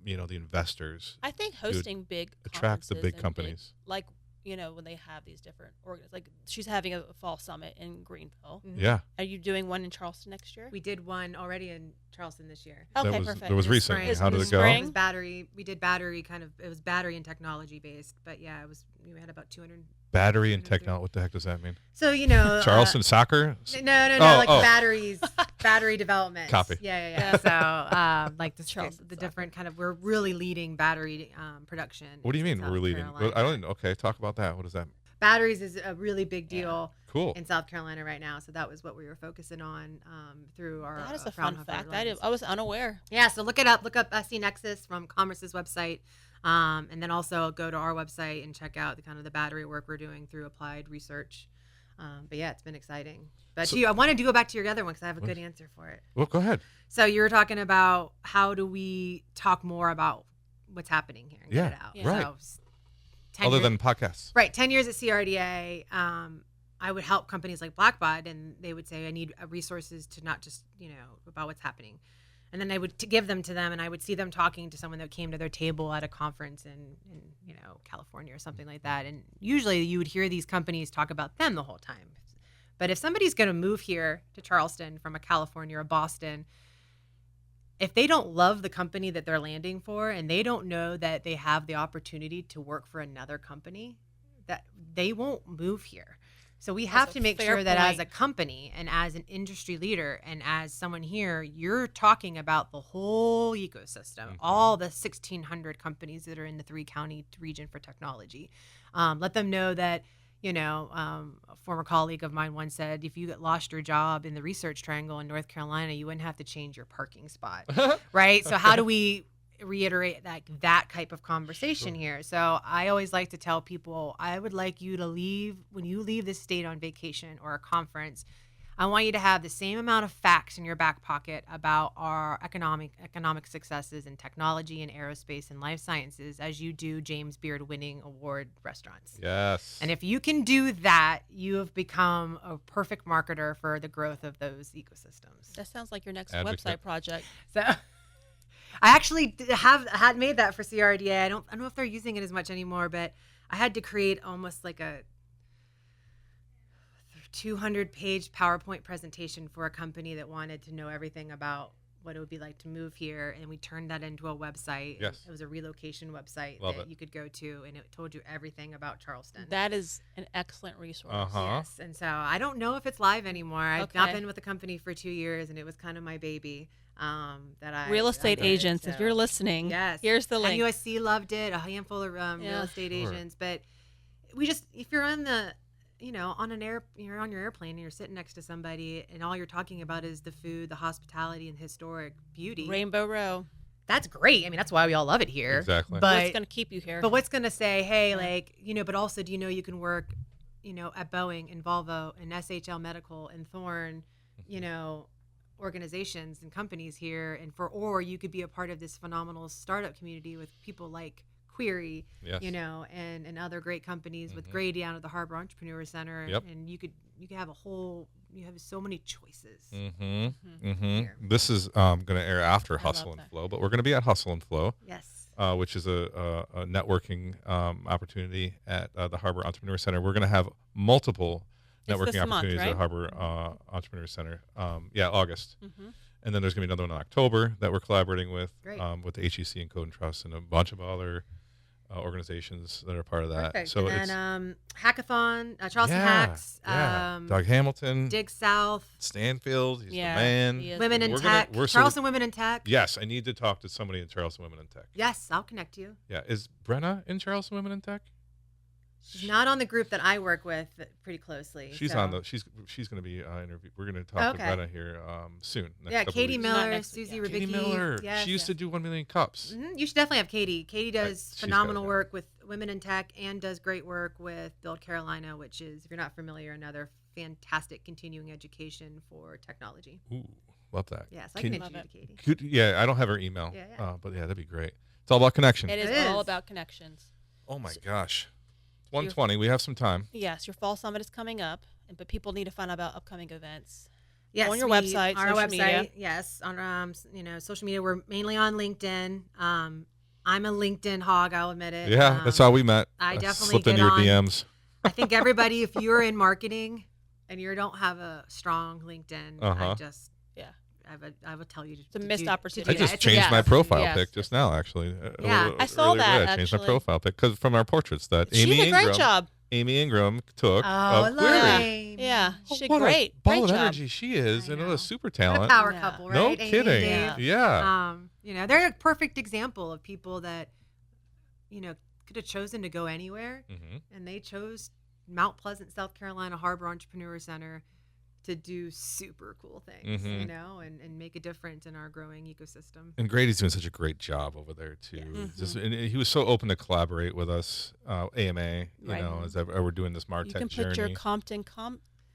investors. I think hosting big attract the big companies. Like, when they have these different like she's having a fall summit in Greenville. Yeah. Are you doing one in Charleston next year? We did one already in Charleston this year. Okay, perfect. It was recently. How did it go? It was battery. We did battery it was battery and technology based, but yeah, we had about 200. Battery and technology. What the heck does that mean? So, Charleston soccer? No, batteries, battery development. Copy. Yeah. So, like the different kind of, we're really leading battery production. What do you mean we're leading? Okay, talk about that. What does that mean? Batteries is a really big deal. Cool. In South Carolina right now. So that was what we were focusing on through our. That is a fun fact. I was unaware. Yeah. So look it up. Look up SC Nexus from Commerce's website. And then also go to our website and check out the battery work we're doing through applied research. But yeah, it's been exciting. But I wanted to go back to your other one because I have a good answer for it. Well, go ahead. So you were talking about how do we talk more about what's happening here and get it out. Yeah. Right. So, other than podcasts. Right. 10 years at CRDA, I would help companies like Blackbud, and they would say, I need resources to not just, about what's happening. And then I would give them to them, and I would see them talking to someone that came to their table at a conference in California or something like that. And usually you would hear these companies talk about them the whole time. But if somebody's going to move here to Charleston from a California or Boston, if they don't love the company that they're landing for, and they don't know that they have the opportunity to work for another company, that they won't move here. So we have to make sure that as a company and as an industry leader and as someone here, you're talking about the whole ecosystem, all the 1,600 companies that are in the 3-county region for technology. Let them know that, a former colleague of mine once said, if you lost your job in the Research Triangle in North Carolina, you wouldn't have to change your parking spot, right? So how do we reiterate that type of conversation here? So I always like to tell people, I would like you to leave, when you leave this state on vacation or a conference, I want you to have the same amount of facts in your back pocket about our economic successes in technology and aerospace and life sciences as you do James Beard winning award restaurants. Yes. And if you can do that, you have become a perfect marketer for the growth of those ecosystems. That sounds like your next Advocate. website project. So I actually had made that for CRDA. I don't know if they're using it as much anymore, but I had to create almost like a 200-page PowerPoint presentation for a company that wanted to know everything about what it would be like to move here, and we turned that into a website. Yes. It was a relocation website you could go to, and it told you everything about Charleston. That is an excellent resource. Yes, and so I don't know if it's live anymore. I've not been with the company for 2 years, and it was kind of my baby. Real estate agents, if you're listening, yes, here's the link. NUSC loved it. A handful of real estate agents, but if you're on the you're on your airplane and you're sitting next to somebody and all you're talking about is the food, the hospitality, and historic beauty. Rainbow Row. That's great. I mean, that's why we all love it here. Exactly. But what's going to keep you here? But what's going to say, hey, but also, do you know you can work, at Boeing and Volvo and SHL Medical and Thorne, organizations and companies here, or you could be a part of this phenomenal startup community with people like Query, yes. And other great companies with Grady down at the Harbor Entrepreneur Center, and you could have you have so many choices. This is going to air after Hustle and Flow, but we're going to be at Hustle and Flow, yes, which is a networking opportunity at the Harbor Entrepreneur Center. We're going to have multiple networking opportunities at Harbor Entrepreneur Center. August. And then there's going to be another one in October that we're collaborating with the HEC and Code and Trust and a bunch of other organizations that are part of that. Perfect. So and then Hackathon, Charleston Hacks, Doug Hamilton, Dig South, Stanfield, he's the man. Women in Tech, Charleston Women in Tech. Yes, I need to talk to somebody in Charleston Women in Tech. Yes, I'll connect you. Yeah, is Brenna in Charleston Women in Tech? She's not on the group that I work with pretty closely. She's on the. She's going to be interviewed. We're going to talk to Brenna here soon. Katie Miller, Susie Rubicki. Katie Miller. Yes, she used to do 1 Million Cups. You should definitely have Katie. Katie does phenomenal work with Women in Tech and does great work with Build Carolina, which is, if you're not familiar, another fantastic continuing education for technology. Ooh, love that. Yes, I can introduce you to Katie. I don't have her email. But that'd be great. It's all about connection. It is all about connections. Oh my gosh. 120. We have some time. Yes, your fall summit is coming up, but people need to find out about upcoming events. Yes, on your website, our social website. Media. Yes, on social media. We're mainly on LinkedIn. I'm a LinkedIn hog. I'll admit it. Yeah, that's how we met. I definitely slipped into your DMs. I think everybody, if you're in marketing and you don't have a strong LinkedIn, I would tell you it's a missed opportunity. I just changed my profile pic just now, actually. I saw that. I changed my profile pic because from our portraits that she did a great job. Amy Ingram took. I love Amy. Yeah, she did what great. A ball great of job. energy she is, and a super talent. What a power couple, right? No Amy kidding. And Dave. Yeah. They're a perfect example of people that, could have chosen to go anywhere, and they chose Mount Pleasant, South Carolina Harbor Entrepreneur Center to do super cool things, and make a difference in our growing ecosystem. And Grady's doing such a great job over there too. And he was so open to collaborate with us, AMA, as we're doing this MarTech journey. You can put your Compton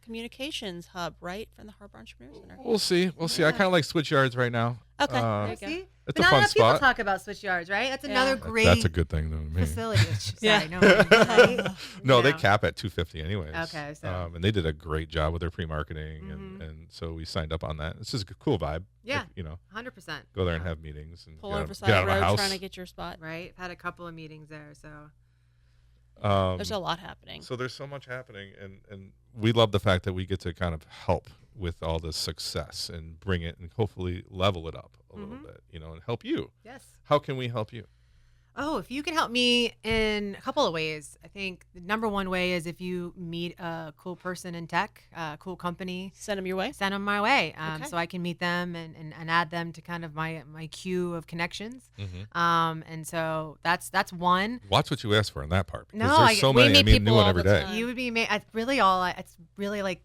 communications hub right from the Harbor Entrepreneur Center. We'll see. I kind of like Switch Yards right now. Okay, there you go. It's but a fun not enough spot. people talk about Switch Yards, right? That's another great. That's a good thing, though. To me. Facility. Sorry, no, they cap at 250 anyways. Okay, so and they did a great job with their pre-marketing, and so we signed up on that. It's just a cool vibe. Yeah, if, 100%. Go there and have meetings and pull over get out side of road house. trying to get your spot. Right, I've had a couple of meetings there, so. There's a lot happening. So there's so much happening, and we love the fact that we get to kind of help with all this success and bring it and hopefully level it up a little bit, and help you. Yes. How can we help you? Oh, if you can help me in a couple of ways. I think the number one way is if you meet a cool person in tech, a cool company. Send them your way? Send them my way, Okay. so I can meet them and add them to kind of my queue of connections. And so that's one. Watch what you ask for in that part. Because No, there's so we many. I meet mean, new people one all every the day. time. You would be it's really like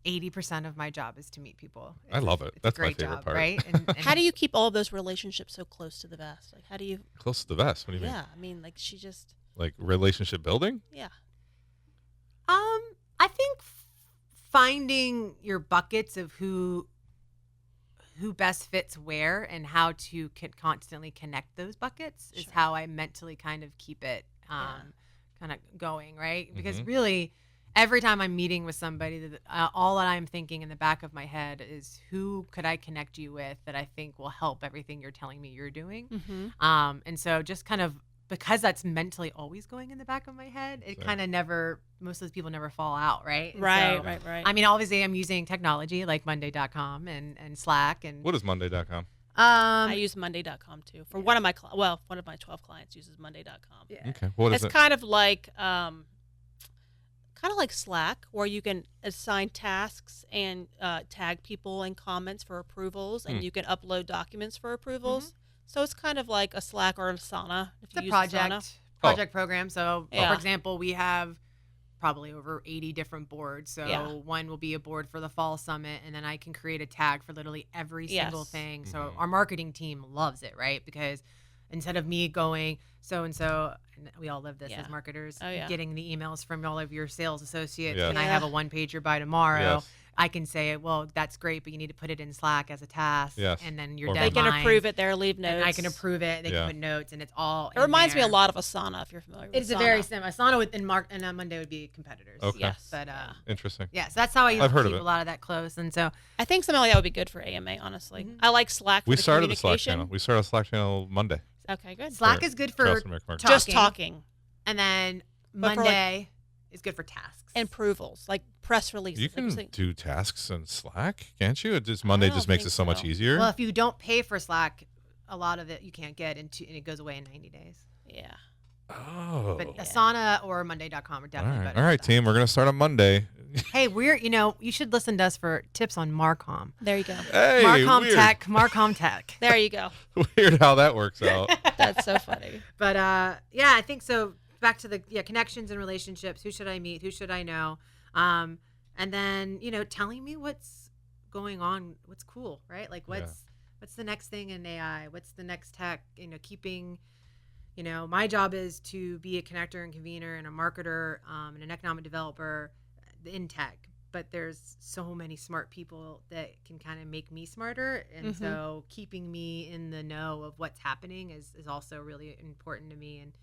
80% of my job is to meet people. I love it. It's That's a my great favorite job, part. right? And How do you keep all of those relationships so close to the vest? Like, how do you? Close to the vest. What do you mean? Yeah, I mean, like she just. Like relationship building? Yeah. I think finding your buckets of who best fits where and how to constantly connect those buckets is how I mentally kind of keep it kind of going, right? Because really, every time I'm meeting with somebody, all that I'm thinking in the back of my head is who could I connect you with that I think will help everything you're telling me you're doing. And so just kind of because that's mentally always going in the back of my head, it kind of most of those people never fall out, right? And Right. I mean, obviously I'm using technology like Monday.com and Slack. And What is Monday.com? I use Monday.com too. For one of my 12 clients uses Monday.com. Yeah. Okay. What is It's it? kind of like Slack, where you can assign tasks and tag people in comments for approvals, and you can upload documents for approvals. So it's kind of like a Slack or a Asana. If It's you a use Asana. project program. So, Yeah. for example, we have probably over 80 different boards. So one will be a board for the fall summit, and then I can create a tag for literally every single thing. So our marketing team loves it, right? Because instead of me going so-and-so, and we all live this as marketers, getting the emails from all of your sales associates, and I have a one-pager by tomorrow, I can say, well, that's great, but you need to put it in Slack as a task, and then your deadline. They can approve it there, leave notes. And I can approve it. They can put notes, and it's all. It reminds me there. a lot of Asana, if you're familiar with Asana. It's a very similar. Asana and on Monday would be competitors. Okay. Yes. But Interesting. yeah, so that's how I I've heard of keep it. a lot of that close. And so I think something like that would be good for AMA, honestly. I like Slack for We the started the Slack communication. channel. We started a Slack channel Monday. Okay, good. Slack is good for Charleston American Marketing. Just talking. and then But for, Monday is good for tasks. And approvals, like press releases. You can Like, do tasks in Slack, can't you? It just Monday don't just makes it think so much so. easier. Well, if you don't pay for Slack, a lot of it you can't get into, and it goes away in 90 days. yeah. Oh. But Asana or Monday.com are definitely better. All right, for team. We're gonna start on Monday. that. Hey, you should listen to us for tips on Marcom. There you go. Hey, Marcom weird. Tech, Marcom Tech. There you go. Weird how that works out. That's so funny. But yeah, I think so. Back to the connections and relationships. Who should I meet? Who should I know? And then telling me what's going on, what's cool, right? Like what's the next thing in AI? What's the next tech? Keeping. My job is to be a connector and convener and a marketer and an economic developer in tech. But there's so many smart people that can kind of make me smarter. And so keeping me in the know of what's happening is also really important to me. And,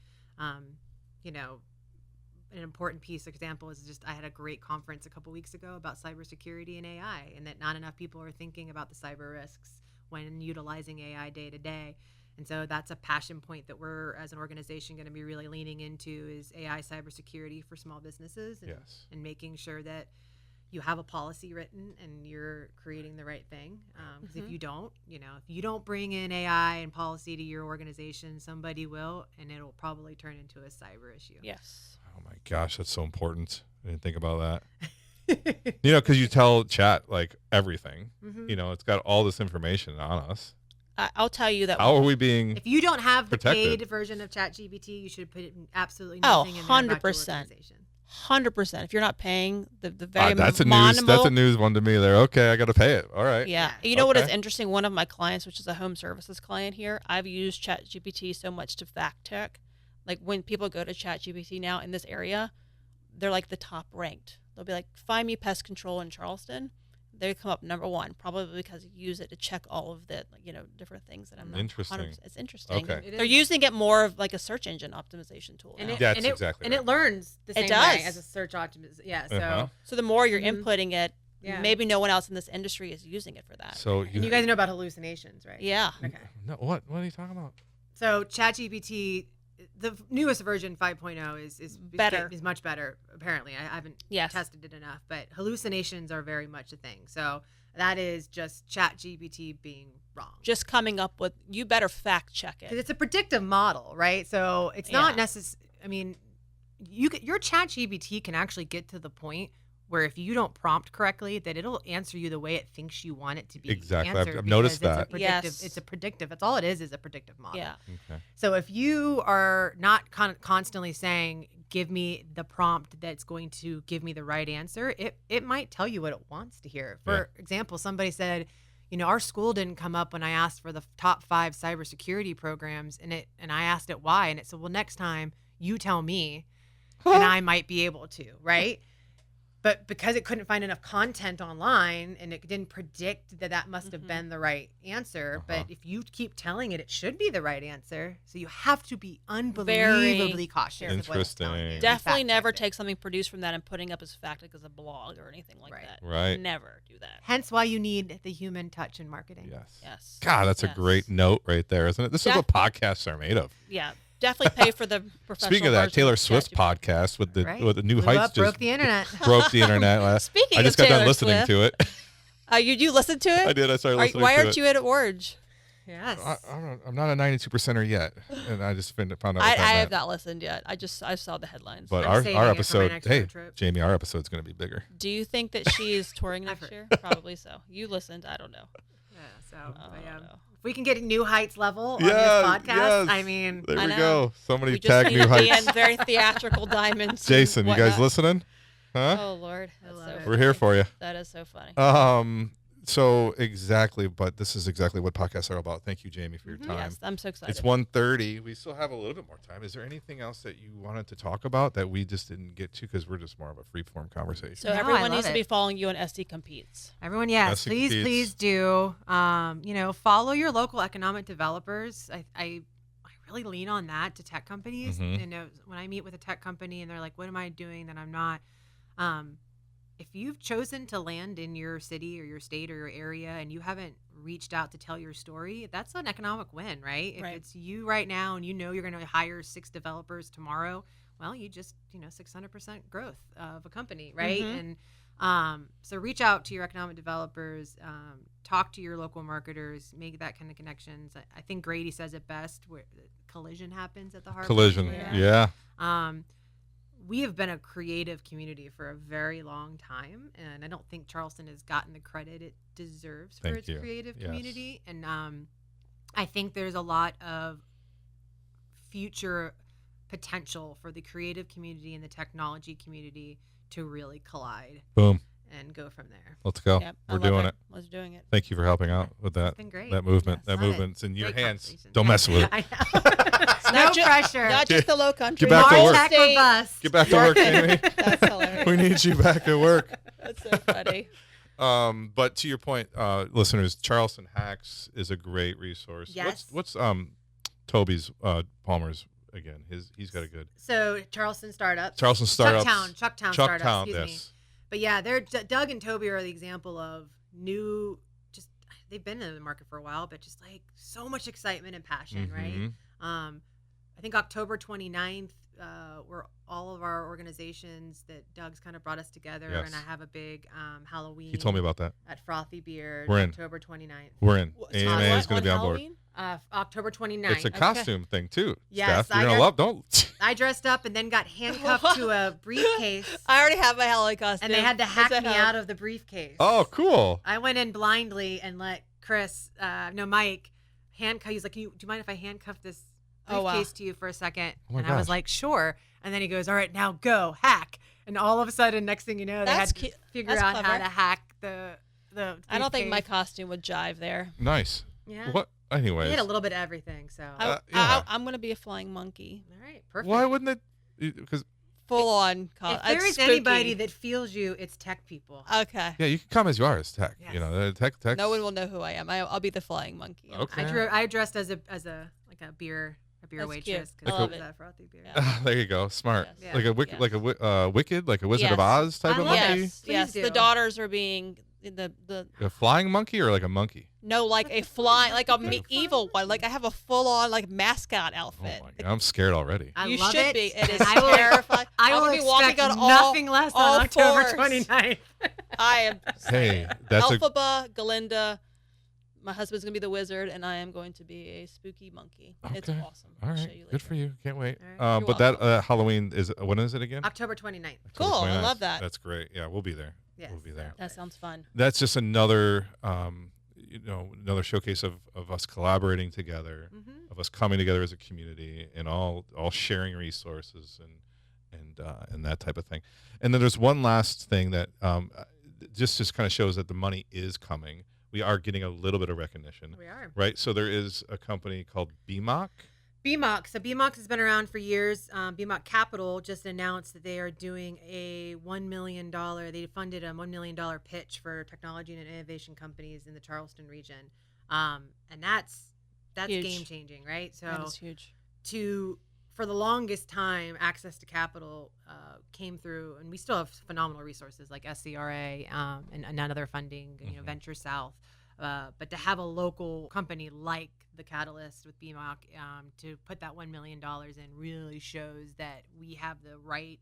an important piece example is just I had a great conference a couple weeks ago about cybersecurity and AI, and that not enough people are thinking about the cyber risks when utilizing AI day to day. And so that's a passion point that we're, as an organization, going to be really leaning into is AI cybersecurity for small businesses and making sure that you have a policy written and you're creating the right thing. Because if you don't bring in AI and policy to your organization, somebody will, and it'll probably turn into a cyber issue. Yes. Oh my gosh, that's so important. I didn't think about that. Because you tell chat like everything. It's got all this information on us. I'll tell you that. How are we being? If you don't have protected? The paid version of ChatGPT, you should put absolutely nothing in there about your 100%. organization. 100%. If you're not paying the very That's a minimal, news one to me. There. Okay, I got to pay it. All right. Yeah. You know what is Okay. interesting? One of my clients, which is a home services client here, I've used ChatGPT so much to fact check. Like when people go to ChatGPT now in this area, they're like the top ranked. They'll be like, find me pest control in Charleston. They come up number one, probably because you use it to check all of the different things that I'm not. Interesting. 100%. It's interesting. Okay. They're using it more of like a search engine optimization tool. And now. That's exactly and right. it learns the same It does. way as a search optimization. Yeah. So Uh-huh. So the more you're inputting it, Yeah. maybe no one else in this industry is using it for that. So and you guys know about hallucinations, right? Yeah. Okay. No, what are you talking about? So ChatGPT, the newest version 5.0 is Better. is much better. Apparently, I haven't Yes. tested it enough, but hallucinations are very much a thing. So That is just ChatGPT being wrong. Just coming up with, you better fact check it. 'Cause it's a predictive model, right? So it's not necessary. I mean, your ChatGPT can actually get to the point where if you don't prompt correctly, that it'll answer you the way it thinks you want it to be. Exactly. Answered I've noticed that. It's a predictive. That's all it is a predictive model. Yeah. Okay. So if you are not constantly saying, give me the prompt that's going to give me the right answer, it might tell you what it wants to hear. For example, somebody said, our school didn't come up when I asked for the top 5 cybersecurity programs, and I asked it why, and it said, well, next time you tell me, and I might be able to, right? But because it couldn't find enough content online and it didn't predict that must have been the right answer. But if you keep telling it should be the right answer, so you have to be unbelievably cautious. Interesting. Definitely never take something produced from that and putting up as fact as a blog or anything like that. Right. Never do that. Hence why you need the human touch in marketing. Yes. God, that's a great note right there, isn't it? This is what podcasts are made of. Yeah. Definitely pay for the professional. Speaking of that, Taylor Swift podcast with the new heights broke the internet. Broke the internet. Speaking I just of got done Taylor listening to it. You listen to it? I did. I started listening to it. Why aren't you at Orange? Yes. I'm not a 92%er yet, and I just found out. I have not listened yet. I saw the headlines. But our episode, Jamie, our episode's going to be bigger. Do you think that she is touring next year? Probably so. You listened. I don't know. Yeah. So if we can get a new heights level on this podcast, I mean, there we go. Somebody we tag new heights. Be in very theatrical diamonds. Jason, you guys listening? Huh? Oh Lord, we're here for you. That is so funny. So exactly, but this is exactly what podcasts are about. Thank you, Jamie, for your time. Yes, I'm so excited. It's 1:30. We still have a little bit more time. Is there anything else that you wanted to talk about that we just didn't get to because we're just more of a free-form conversation? So everyone needs to be following you on SD Competes. Everyone, yes, please do. Follow your local economic developers. I really lean on that to tech companies. When I meet with a tech company and they're like, "What am I doing that I'm not?" If you've chosen to land in your city or your state or your area and you haven't reached out to tell your story, that's an economic win, right? If it's you right now and you're going to hire 6 developers tomorrow, well, you just, 600% growth of a company, right? And so reach out to your economic developers, talk to your local marketers, make that kind of connections. I think Grady says it best, where collision happens at the heart. Collision, yeah. We have been a creative community for a very long time, and I don't think Charleston has gotten the credit it deserves for its creative community. And I think there's a lot of future potential for the creative community and the technology community to really collide. Boom. And go from there. Let's go. Yep, We're doing it. Let's doing it. Thank you for helping out with that. It's been great. That movement. Yes. That movement's in your hands. Don't mess with it. I know. No pressure. Not just the low country. Get back to work. Tech or bust. Get back to work, Jamie. That's hilarious. We need you back at work. That's so funny. But to your point, listeners, Charleston Hacks is a great resource. Yes. What's Toby's Palmer's again? He's got a good. So Charleston Startups. Chucktown Startups. Excuse me. Yes. But yeah, Doug and Toby are the example of new. Just they've been in the market for a while, but just like so much excitement and passion, right? I think October 29th, were all of our organizations that Doug's kind of brought us together, and I have a big Halloween. He told me about that. At Frothy Beard, We're in. October 29th. We're in. AMA is going to be on board. October 29th. It's a costume thing too. Yes, Steph. You're gonna love. Don't. I dressed up and then got handcuffed to a briefcase. I already have my Halloween costume. And they had to hack me out of the briefcase. Oh, cool. I went in blindly and let Mike handcuff. He's like, do you mind if I handcuff this briefcase to you for a second? Oh, I was like, sure. And then he goes, all right, now go hack. And all of a sudden, next thing you know, they had to figure out how to hack the I don't think my costume would jive there. Nice. Yeah. What? Anyways. We had a little bit of everything, so. I'm going to be a flying monkey. All right, perfect. Why wouldn't it? Because full on. If there is anybody that feels you, it's tech people. Okay. Yeah, you can come as you are as tech. Yes. You know, tech. No one will know who I am. I'll be the flying monkey. Okay. I dressed as a beer waitress because I love that frothy beer. Yeah. There you go. Smart. Yes. Like a wicked, like a Wizard of Oz type of monkey. Yes. The daughters are being A flying monkey or like a monkey? No, like a fly, like a evil one. Like I have a full-on like mascot outfit. Oh my God, I'm scared already. I You love should it. be. It is I will- terrifying. I will be walking expect on nothing less all on October fours. 29th. I am. Hey, that's Elphaba, Galinda. My husband's gonna be the wizard, and I am going to be a spooky monkey. It's Okay. awesome. All I'll show right, you good later. for you. Can't wait. All You're But that Halloween is, when is it again? October 29th. Cool, October I 29th. love that. That's great. Yeah, we'll be there. Yes. We'll be there. That sounds fun. That's just another, another showcase of us collaborating together, Mm-hmm. of us coming together as a community, and all sharing resources and that type of thing. And then there's one last thing that just kind of shows that the money is coming. We are getting a little bit of recognition. We are. Right. So there is a company called BMOC. BMOC. So BMOC has been around for years. BMOC Capital just announced that they are doing a $1 million. They funded a $1 million pitch for technology and innovation companies in the Charleston region, and that's Huge. game changing, right? So That is huge. For the longest time, access to capital came through, and we still have phenomenal resources like SCRA and other funding, Venture South. But to have a local company like the Catalyst with BMOC to put that $1 million in really shows that we have the right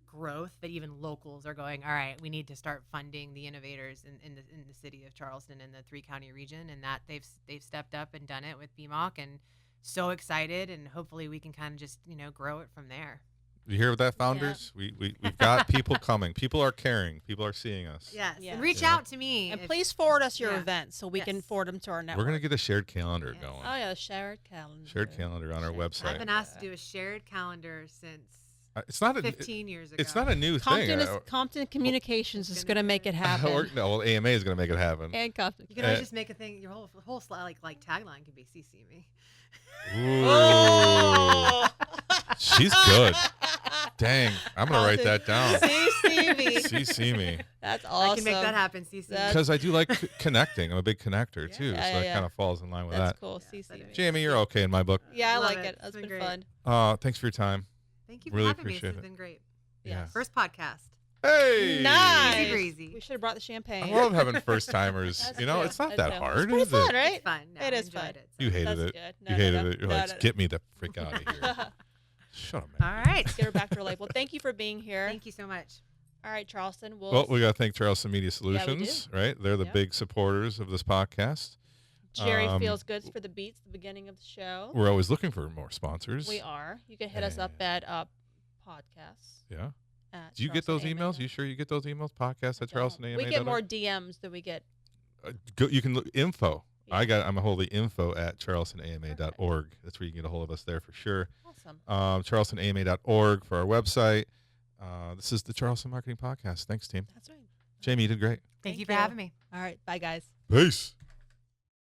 growth, that even locals are going, all right, we need to start funding the innovators in the city of Charleston and the 3-county region, and that they've stepped up and done it with BMOC, and so excited, and hopefully we can kind of just grow it from there. You hear that, founders? We've got people coming. People are caring. People are seeing us. Yes, Yes. and reach out to me. And if- please forward us your Yeah. events so we Yes. can forward them to our network. We're gonna get a shared calendar Yes. going. Oh yeah, shared calendar. Shared calendar on our Shared website. I've been asked to do a shared calendar since It's not 15 years ago. It's not a new Compton, thing. Compton Communications is It's going to gonna make do it it. happen. Well, AMA is gonna make it happen. And Compton. You can always just make a thing. Your whole slide, like tagline could be CC me. Ooh. Oh. She's good. Dang, I'm gonna write that down. CCV. CC me. That's awesome. I can make that happen. CC. That's- Because I do like connecting. I'm a big connector too, Yeah, so that yeah. kind of falls in line with That's that. cool. Yes, CC. that Jamie, you're okay in my book. Yeah, I Love like it. it. It's That's been been great. fun. Thanks for your time. Thank you for Really having me. This appreciate has it. been great. Yeah. First podcast. Hey. Nice. Easy breezy. We should have brought the champagne. I love having first timers. That's You know, true. it's not I that do. hard, It's pretty is fun, it? right? It's fun. No, It I is enjoyed fun. It, You hated That's it. good. You hated it. You're like, get me the freak out of here. Shut up, man. All right. Get her back to her life. Well, thank you for being here. Thank you so much. All right, Charleston. Well, we got to thank Charleston Media we Solutions, do. right? They're the Yep. big supporters of this podcast. Jerry Feels Goods for the beats at the beginning of the show. We're always looking for more sponsors. We are. You can hit us up at podcasts. Yeah. At Do you get those Charleston emails? AMA. You sure you get those emails? Podcast at Don't. CharlestonAMA. We get more DMs than we get. You can look info. Yeah. I'm a hold of the info at charlestonama.org. That's where you can get a hold of us there for sure. Awesome. charlestonama.org for our website. This is the Charleston Marketing Podcast. Thanks, team. That's right. Jamie, you did great. Thank you Thank for you. having me. All right. Bye, guys. Peace.